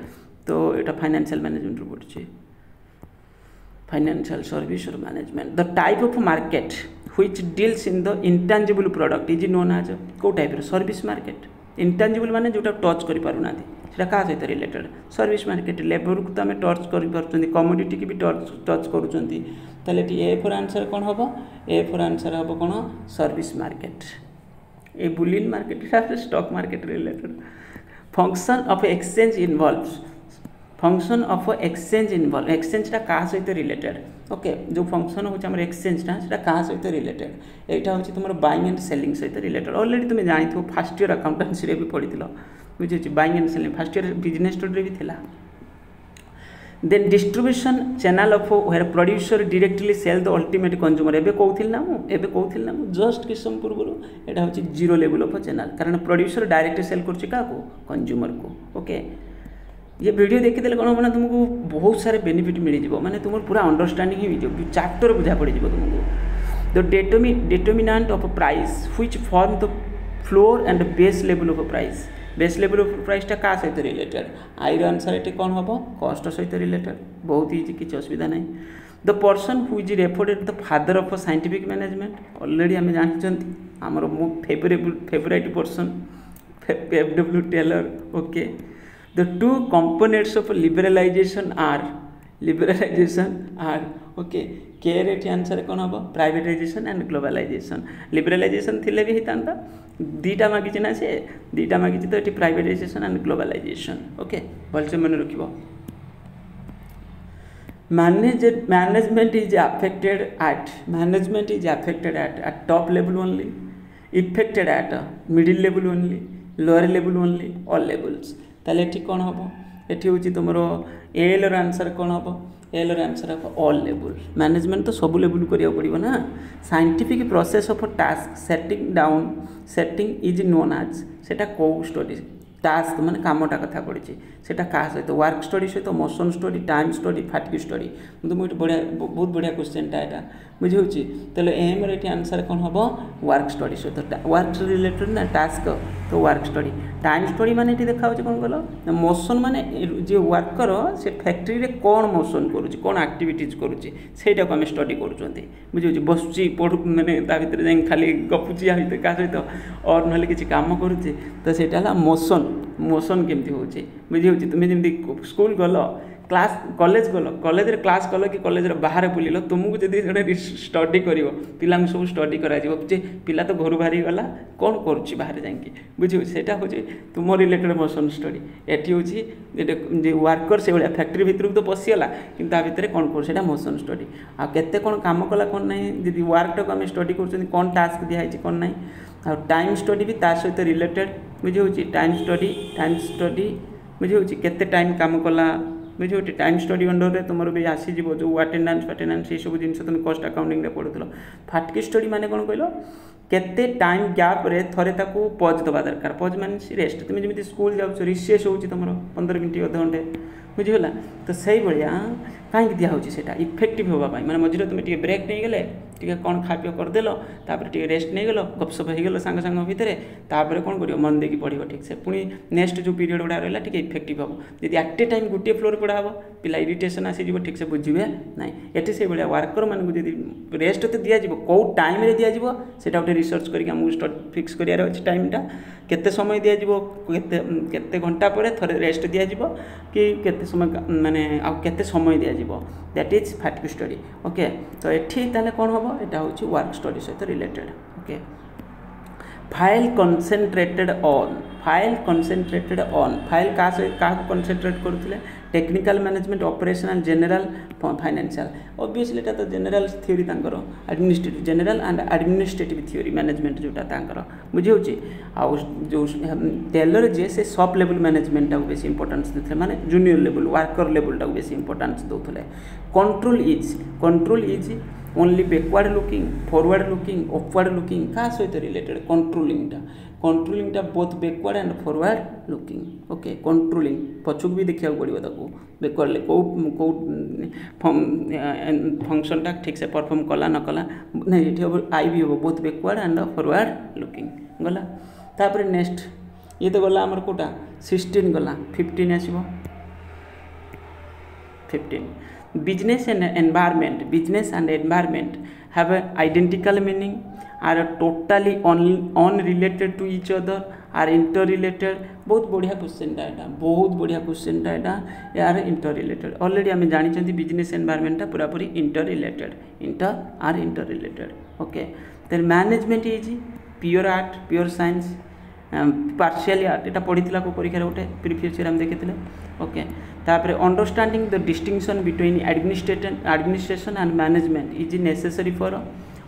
Speaker 1: तो यहाँ फाइनेंशियल मैनेजमेंट पड़े फाइनेंशियल सर्विस और management the type of market which deals in the intangible product is known as कौ टाइप सर्विस मार्केट इंटांजिबल माने जोटा टच कर पारुना सेटा क्या सहित रिलेटेड सर्विस मार्केट लेबर को तो आम टच कर कमोडिटी की भी टच करें ए फॉर आंसर कौन हम ए फॉर आंसर हम कौन service market a bullion market stock market related function of exchange involves function of exchange involve एक्सचेंजटा क्या सहित रिलेटेड ओके जो फंक्शन हो एक्सचेंजटा से क्या सहित रिलेटेड यहाँ हूँ तुम बाइंग एंड सेलिंग सहित रिलेटेड ऑलरेडी तुम जानी फास्ट इयर अकाउंटेंसी भी पढ़ी बुझे buying and selling first year business study भी थिला then distribution channel of where producer directly sell the ultimate consumer एबे कहूँ ना जस्ट किस समय पूर्व यहाँ हूँ जीरो लेवल ऑफ चैनल कारण प्रोड्यूसर डायरेक्ट सेल कर कंज्यूमर को ओके ये वीडियो देखीदे कौन हम तुमको बहुत सारे बेनिफिट मिल जाए माने तुम पूरा अंडरस्टैंडिंग हो चैप्टर बुझा पड़ जाए तुमको the determinant of price which form the floor and base level of price base level of प्राइसटा क्या सहित रिलेटेड आईर आंसर ये कौन हम कस्ट सहित रिलेटेड बहुत इजी किसी असुविधा ना the person who is referred at the father of scientific management already आम जानते आमर मो favourite person F W. Taylor okay the two components of liberalization are okay care एट आंसर कौन हम प्राइवेटाइजेशन एंड ग्लोबलाइजेशन लिबरलाइजेशन थिले भी होता दीटा मागिचे ना से दीटा मागिचे तो ये प्राइवेटाइजेशन एंड ग्लोबलाइजेशन ओके भलसे मन रखिबो management is affected at top level only affected at middle level only lower level only all levels ताले ठीक कौन हम ये हूँ तुम एल आंसर कौन हम एल आंसर हम ऑल लेवल मैनेजमेंट तो सब लेवल करिया पड़ो ना scientific process of task setting is known as सेटा कौ स्टडी टास्क माने कामटा कथा पड़ी सेटा क्या सहित वर्क स्टडी सहित motion study time study fatigue study मुझे बढ़िया बहुत बढ़िया क्वेश्चनटा यहाँ बुझे तेल एम रे आंसर कौन हम वर्क स्टडी सहित वर्क रिलेटेड ना टास्क तो वर्क स्टडी टाइम स्टडी माने ये देखा कौन कल मोशन माने जे वर्कर से फैक्ट्री रे कौन मोशन करुच्ची कौन आक्टिविटीज करुच्ची सेटा को आम स्टडी करुँच बुझे बसुची पढ़ मैंने भर जा खाली गपुची या क्या सहित और ना किसी कम करुचे तो सेटा मोशन केमती होची बुझे तुम्हें जमी स्कूल गल क्लास कॉलेज गल कॉलेज रे क्लास कल कि कॉलेज बाहर बुलिल तुमको जब स्टडी कर पिला सब स्टडी करा पिला तो घर बाहरी गला कौन करुच्ची बाहर जाकि बुझे सेटा हूँ तुम रिलेटेड मोशन स्टडी एटी हूँ वर्कर से भाया फैक्ट्री भितर तो पशिगला कि भितर कौन कर मोशन स्टडी आते कौन कम कला कौन ना जी वर्कटा को आम स्टडी कर कौन टास्क दिखाई कौन ना आ टाइम स्टडी भी ता सहित रिलेटेड बुझे टाइम स्टडी बुझे केते टाइम काम कला बुझे टाइम स्टडी अंडर रे तुम भी आसीज जो अटेंडेंस ये सब जिन तुम कस्ट अकाउंटिंग पढ़ुल फैटिग स्टडी माने कौन कहल केते टाइम गैप रे थरे ताकू पज दबा दरकार पज माने रेस्ट तुम जमी स्कूल जाऊँ रिसेस हो तुम 15 मिनट अध घंटे बुझीगला तो सही भाया कहीं दिखाई से इफेक्टिव होगापाई मैंने मझे तुम टे ब्रेक नहीं गले टी कौन खा पी करदेल टे रेस्ट नहीं गल गपसप हो सांग सांग भितर तापर कौन कर मन देकी पढ़ ठीक से पुणी नेक्स्ट जो पीरियड गुड़ा रहा टे इफेक्टिव हम जब एट ए टाइम गोटे फ्लोर पढ़ा हम पिला इरिटेशन आसीज ठीक से बुझे ना ये से भाया वर्कर मानक जब रेस्ट तो दिज्व कौ टाइम दिज्व से गोटे रिसर्च करके फिक्स करार अच्छे टाइमटा केते समय दिज्व केते घंटा पर थे रेस्ट दिज्व कि केते समय माने केते समय दिज्व that is fatigue study okay तो ये कौन हम यहाँ हूँ वर्क स्टडी सहित related okay Fayol concentrated on Fayol क्या कनसेंट्रेट करुले technical management operational general financial obviously तो general theory administrative general and administrative theory management जोटा बुझे आउ जो टेलर जे से सॉफ्ट लेवल मैनेजमेंट टाक बेसी इंपोर्टेंस देते माने जूनियर लेवल वर्कर लेवल टाक बेसी इंपोर्टेंस दौले control is only backward looking forward looking upward looking क्या सहित रिलेटेड कंट्रोलिंगटा both backward and forward looking okay controlling पछुक भी देखा पड़ो ताको बैकवर्ड कौ फंक्शनटा ठीक से परफॉर्म कला न कला नहीं ये हम आई भी हम both backward and forward looking गला तापर नेक्स्ट ये तो गला आमर कोटा 16 गला 15 आसो 15 business and environment have an identical meaning, are totally unrelated to each other, are interrelated. बहुत बढ़िया क्वेश्चन टा बहुत बढ़िया क्वेश्चन टा यार इंटररिलेटेड ऑलरेडी आम जानी बिजनेस एनवायरनमेंट पूरा पूरी इंटर okay then management is pure art pure science partial art यहाँ पढ़ी को परीक्षा गोटे प्रीवियस ईयर देखी ओके तापर understanding the distinction between administration and management is necessary for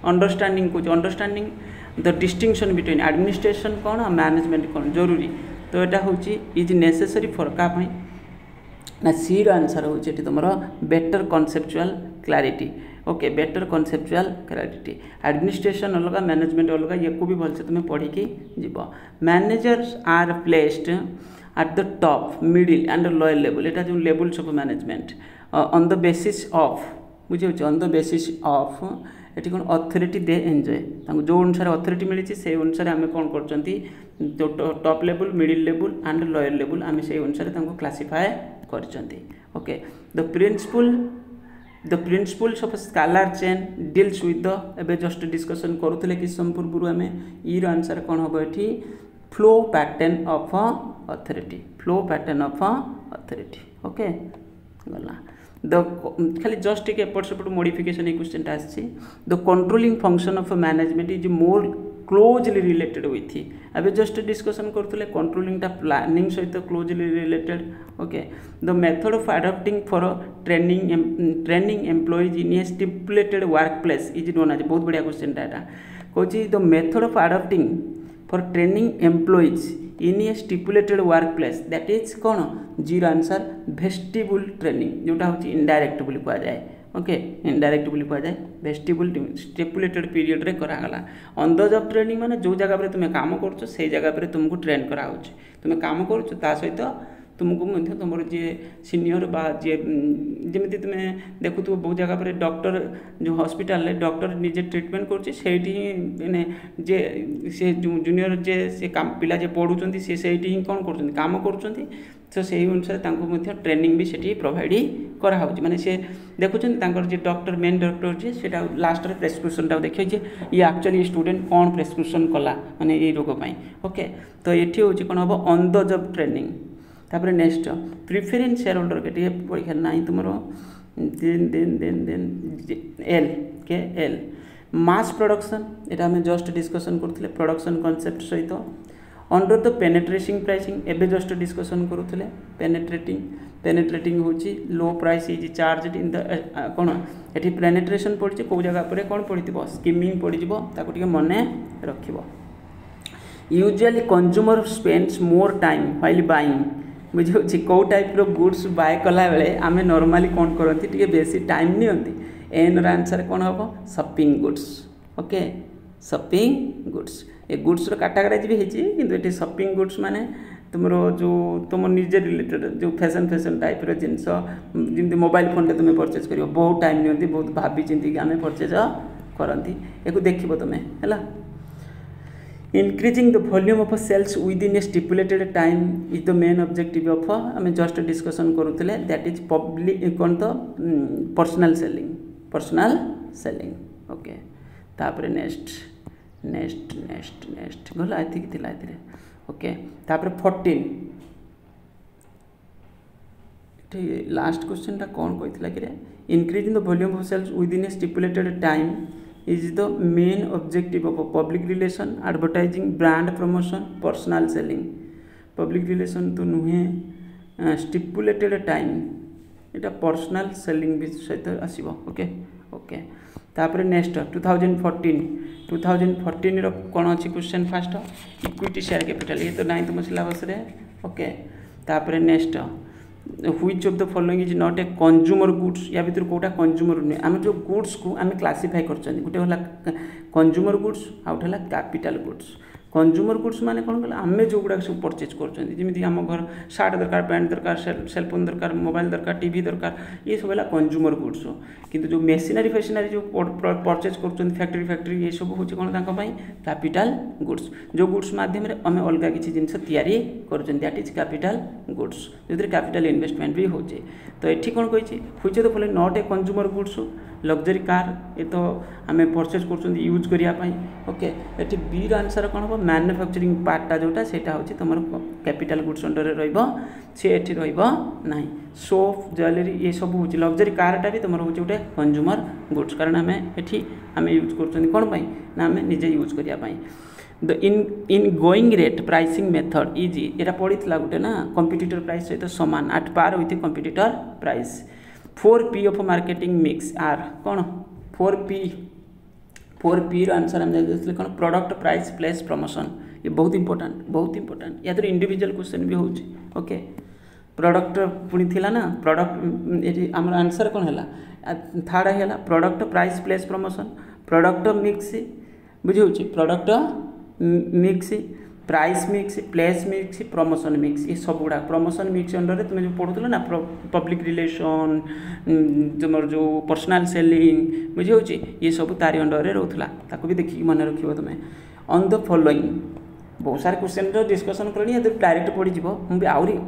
Speaker 1: understanding कुछ understanding the distinction between administration कौन और मैनेजमेंट कौन जरूरी तो यहाँ हूँ इज नेसेसरी फॉर क्या ना सी आंसर हूँ तुम better conceptual clarity okay better conceptual clarity administration अलग मैनेजमेंट अलग ये को भी भलसे तुम पढ़ी जीव managers are placed at the top middle and lower level এটা जो levels of management on the basis of बुझे on the basis of eighty कौन अथॉरिटी दे एंजॉय जो अनुसार अथॉरिटी मिली से अनुसार आम कौन कर top level middle level and lower level आम से अनुसार क्लासीफाए कर okay the principles of scalar chain deals with the एबे जस्ट डिस्कशन करूले कि सम पूर्व आम ईर आंसर कौन हम ये flow pattern of authority okay गला द खाली जस्ट एक एपट सेपट मॉडिफिकेशन ये क्वेश्चन आसी the controlling function of management is more closely related with अबे जस्ट डिस्कशन करते कंट्रोलिंग प्लानिंग सहित closely related okay the method of adopting for training employees in a stipulated work place is known as बहुत बढ़िया question टाटा कौन the method of adopting for training employees in a stipulated work place that is कौन zero answer vestibule training जोटा हूँ indirect बोली कहुए okay indirect बोली कहुए vestibule stipulated period रे करागला ऑन द जॉब ट्रेनिंग माने जो जगह पर तुम काम कर से जगह पर तुमको ट्रेन करा तुम काम कर सहित तुमको तुम जी सीनियर बा जी जमी तुम देखु बहुत जगह पर डॉक्टर जो हॉस्पिटल डॉक्टर निजे ट्रीटमेंट कर जे से जूनियर जे से पिला जे पढ़ुं से कौन कर काम कर तो से अनुसार ट्रेनिंग भी से प्रोवाइड कराऊँ माने से देखुं जे डॉक्टर मेन डॉक्टर जी से लास्ट प्रेस्क्रिप्शन टाक देखिए ये एक्चुअली स्टूडेंट कौन प्रेस्क्रिप्शन कला माने ये रोग ओके तो ये हूँ कौन हम ऑन द जॉब ट्रेनिंग तापर नेक्स्ट प्रिफरेन्स शेयर होल्डर के परीक्षा ना तुम एल के एल मास प्रोडक्शन यहाँ आम जस्ट डिस्कसन करुले प्रोडक्शन कॉन्सेप्ट सहित अंडर द पेनेट्रेटिंग प्राइसिंग एबे जस्ट डिस्कसन करुले पेनेट्रेटिंग हूँ लो price is charge in the कौन ये पेनेट्रेशन पड़ी कौ जगह पर कौन पड़ी स्कीमिंग पड़ी मन रख usually consumer spends more time while buying बुझे कौ टाइप गुड्स बाय कला बेले आम नॉर्मली कौन करती बेसी टाइम नियंती एन आंसर कौन हम shopping goods okay shopping goods ये गुड्स कैटेगराइज भी होती शॉपिंग गुड्स माने तुम जो तुम निजे रिलेटेड जो फैशन टाइप जिनस जमी मोबाइल फोन टे तुम्हें परचेज कर बहुत टाइम नियंती बहुत भाभी चिंती आम परचेज करती एक देखो तुम्हें है increasing the volume of sales within a stipulated time is the main objective of आम जस्ट डिस्कसन करुले दैट इज पब्लिक कौन तो पर्सनल सेलिंग ओके तापर नेक्स्ट गला ये ओके तापर 14 लास्ट क्वेश्चन टा कौन कहला कि increasing the volume of sales within a stipulated time is the main objective of a public relation advertising brand promotion personal selling public relation तो नुहे stipulated time इटा पर्सनल सेलिंग भी सहित आसो ओके ओके तापर नेक्स्ट 2014 रो कौन अच्छी question fast equity share capital ये तो नहीं तुम सिलेबस रे ओके तापर next which of the following is not a consumer goods या भीतर कोटा कंज्यूमर नुहे आम जो गुड्स को आम क्लासीफाई कर गोटे है कंज्यूमर गुड्स आउ गोटे है कैपिटल गुड्स कंज्यूमर गुड्स माने कौन कहला आम जो गुड़ा सब परचेज करमी आम घर सार्ट दरकार पैंट दरकार सेलफोन दरकार मोबाइल दरकार टीवी दरकार ये सब है कंज्यूमर गुड्स किंतु जो मेसिनारी फेसिनारी जो परचेज कर फैक्ट्री फैक्ट्री ये सब हूँ कौन कैपिटल गुड्स जो गुड्स मध्यम आम अलग किसी जिन तैयारी कर इज कैपिटल गुड्स जो कैपिटल इन्वेस्टमेंट भी हो तो ये कौन कही which of the following not a consumer goods luxury car ये तो आम परचेज कर यूज करने ओके ये बी आंसर कौन हम मैन्युफैक्चरिंग पार्टा जोटा से तुम कैपिटल गुड्स अंडर रे ना सोप ज्वेलरी ये सब हूँ लग्जरी कारटा भी तुम हूँ गोटे कंज्यूमर गुड्स कारण आम ये आम यूज कर कौन ना आम निजे यूज करने the in going rate pricing method is यहाँ पड़ी गोटे ना कंपिटिटर प्राइस सहित सामान at par with competitor price 4P of marketing mix are कौन 4P आंसर आम जाते कौन प्रोडक्ट प्राइस प्लेस प्रमोशन ये बहुत इंपोर्टेंट या तो इंडिविजुअल क्वेश्चन भी होची ओके प्रोडक्ट पुणी थिला ना प्रोडक्ट ये आम आंसर कौन है थर्ड है product price place promotion product mix बुझे product mix price mix place mix promotion mix ये सब गुड़ा प्रमोशन मिक्स अंडर तुम जो पढ़ुल ना पब्लिक रिलेशन तुम जो पर्सनाल सेलिंग बुझे ये सब तारी अंडर में रोला ताको भी देखिए मन रख तुम्हें ऑन द फॉलोइंग बहुत सारे क्वेश्चन डिस्कसन करनी है डायरेक्ट पड़ी मुझे आहरी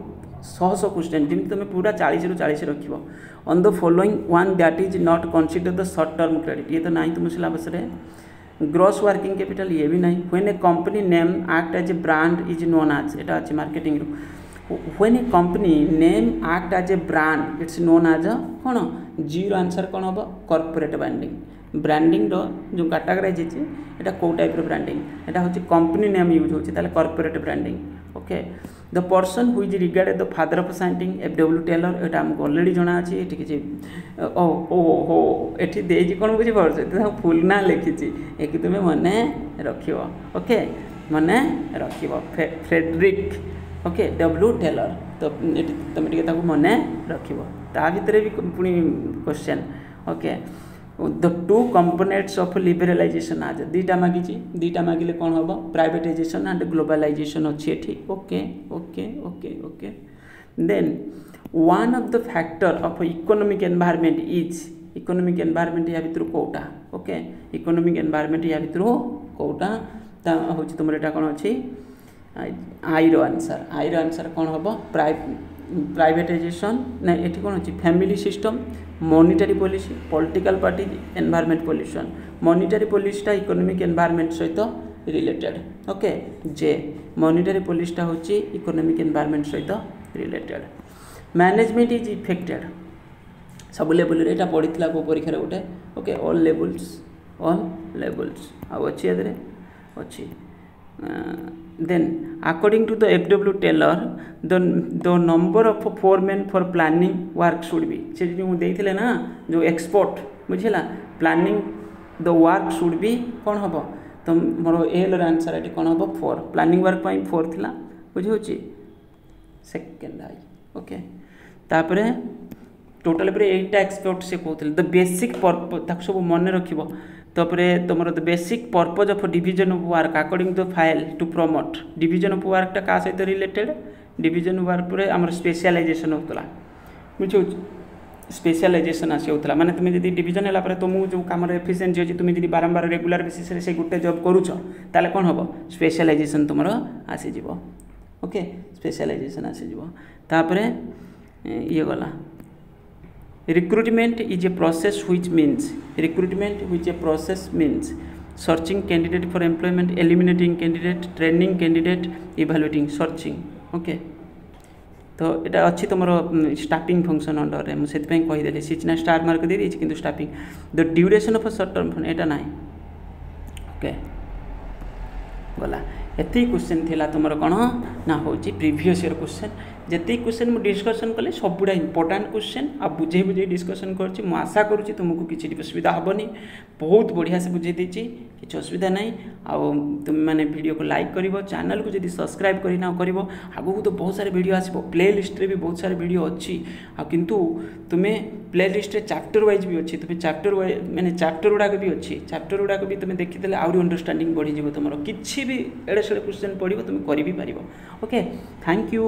Speaker 1: 100 क्वेश्चन जमी तुम पूरा 40 ରୁ 40 रख on the following one that is not consider the short term credit ये तो ना तुम सिलेबस रे ग्रॉस वर्किंग कैपिटल ये भी नहीं when a company name act as a brand is known as एटा अच्छे marketing when a company name act as a brand it's known as कौन जीरो आंसर कौन हम कॉर्पोरेट ब्रांडिंग जो कैटेगराइज है कौ टाइप ब्रांडिंग एटा हूँ कंपनी नेम यूज होता corporate branding okay the person who is regarded the father of scientific F.W. Taylor यहाँ आमको अलरेडी जना अच्छी ये किसी ओ ओ हो ये देजी कौन बुझीपार फुल ना लिखी एक तुम्हें मन रख ओके मन रख फ्रेडरिक ओके W. टेलर तो तुम टे मन रख ता भीतर भी पुणी question okay the two components of liberalization आज दीटा मागिले कौन हम प्राइवेटाइजेशन एंड ग्लोबलाइजेशन अच्छी एठी okay okay okay okay then one of the factor of economic environment is economic environment या भितर कोटा ओके इकोनॉमिक एनवायरनमेंट या भितर कोटा हूँ तुम यहाँ कौन अच्छी आईर आंसर कौन हम प्राइवेटाइजेशन ना ये कौन अच्छी family system monetary policy political party environment pollution monetary पॉलिसीटा इकोनॉमिक एनवायरनमेंट सहित रिलेटेड ओके जे मॉनिटरी पॉलिसीटा हूँ इकोनॉमिक एनवायरनमेंट सहित रिलेटेड मैनेजमेंट इज इफेक्टेड सब लेवल यहाँ पड़ा को परीक्षा गोटे ओके ऑल लेवल्स आउ अच्छी अच्छी then according to the F.W. Taylor the number of foremen for planning work should be से जो देते ना जो एक्सपोर्ट बुझेगा planning the work should be कौन हम तो मोर एल आंसर ये कौन हम 4 प्लानिंग वर्क 4 थिला बुझे सेकेंड आई ओके तापरे टोटल पर 8टा एक्सपोर्ट से कहते द बेसिक पर्पज सब मन रख तापरे तुम the basic purpose of division of work according to Fayol to promote division of वर्कटा क्या सहित रिलेटेड डिवीजन ऑफ वर्क पर आम स्पेशलाइजेशन होता बुझे स्पेशलाइजेशन आसी होता माने तुम जब डिवीजन है तुमको जो कम एफिशिएंसी अच्छी तुम जब बारंबार रेगुलर बेसिस से गोटे जॉब करुच ताले कौन हम स्पेशलाइजेशन तुम आसीज ओके स्पेशलाइजेशन आसीज तापर ये गला recruitment is a process which means searching candidate for employment eliminating candidate training candidate evaluating searching okay तो यहाँ अच्छी तुम स्टाफिंग फंक्शन अंडर में मुझे कहीदेली सिचना स्टार मार्क दे देती कि staffing the duration of short term fund यहाँ ना ओके गला एति क्वेश्चन थिला तुमर कौन ना हूँ प्रीवियस ईयर क्वेश्चन जिते क्वेश्चन मुझे डिस्कसन कले सबुड़ा इंपोर्टाट क्वेश्चन आ बुझे बुझे डिस्कसन कर आशा करुँच तुमको किसी असुविधा हेनी बहुत बढ़िया से बुझे देती किसी असुविधा ना तुम मैंने वीडियो को लाइक कर चैनल को जब सब्सक्राइब करना कर आगू तो बहुत सारे वीडियो आसो प्ले लिस्ट रे भी बहुत सारे वीडियो अच्छी किंतु तुम्हें प्ले लिस्ट चैप्टर वाइज भी अच्छी तुम्हें चैप्टर वाइज मैंने चैप्टर गुड़ाक भी अच्छी चैप्टर गुड़ाक भी तुम्हें देखीदे आहरी अंडरस्टांडिंग बढ़ीज तुम किसी भी एड़े सेड़े क्वेश्चन पढ़ो तुम कर भी पार ओके थैंक यू।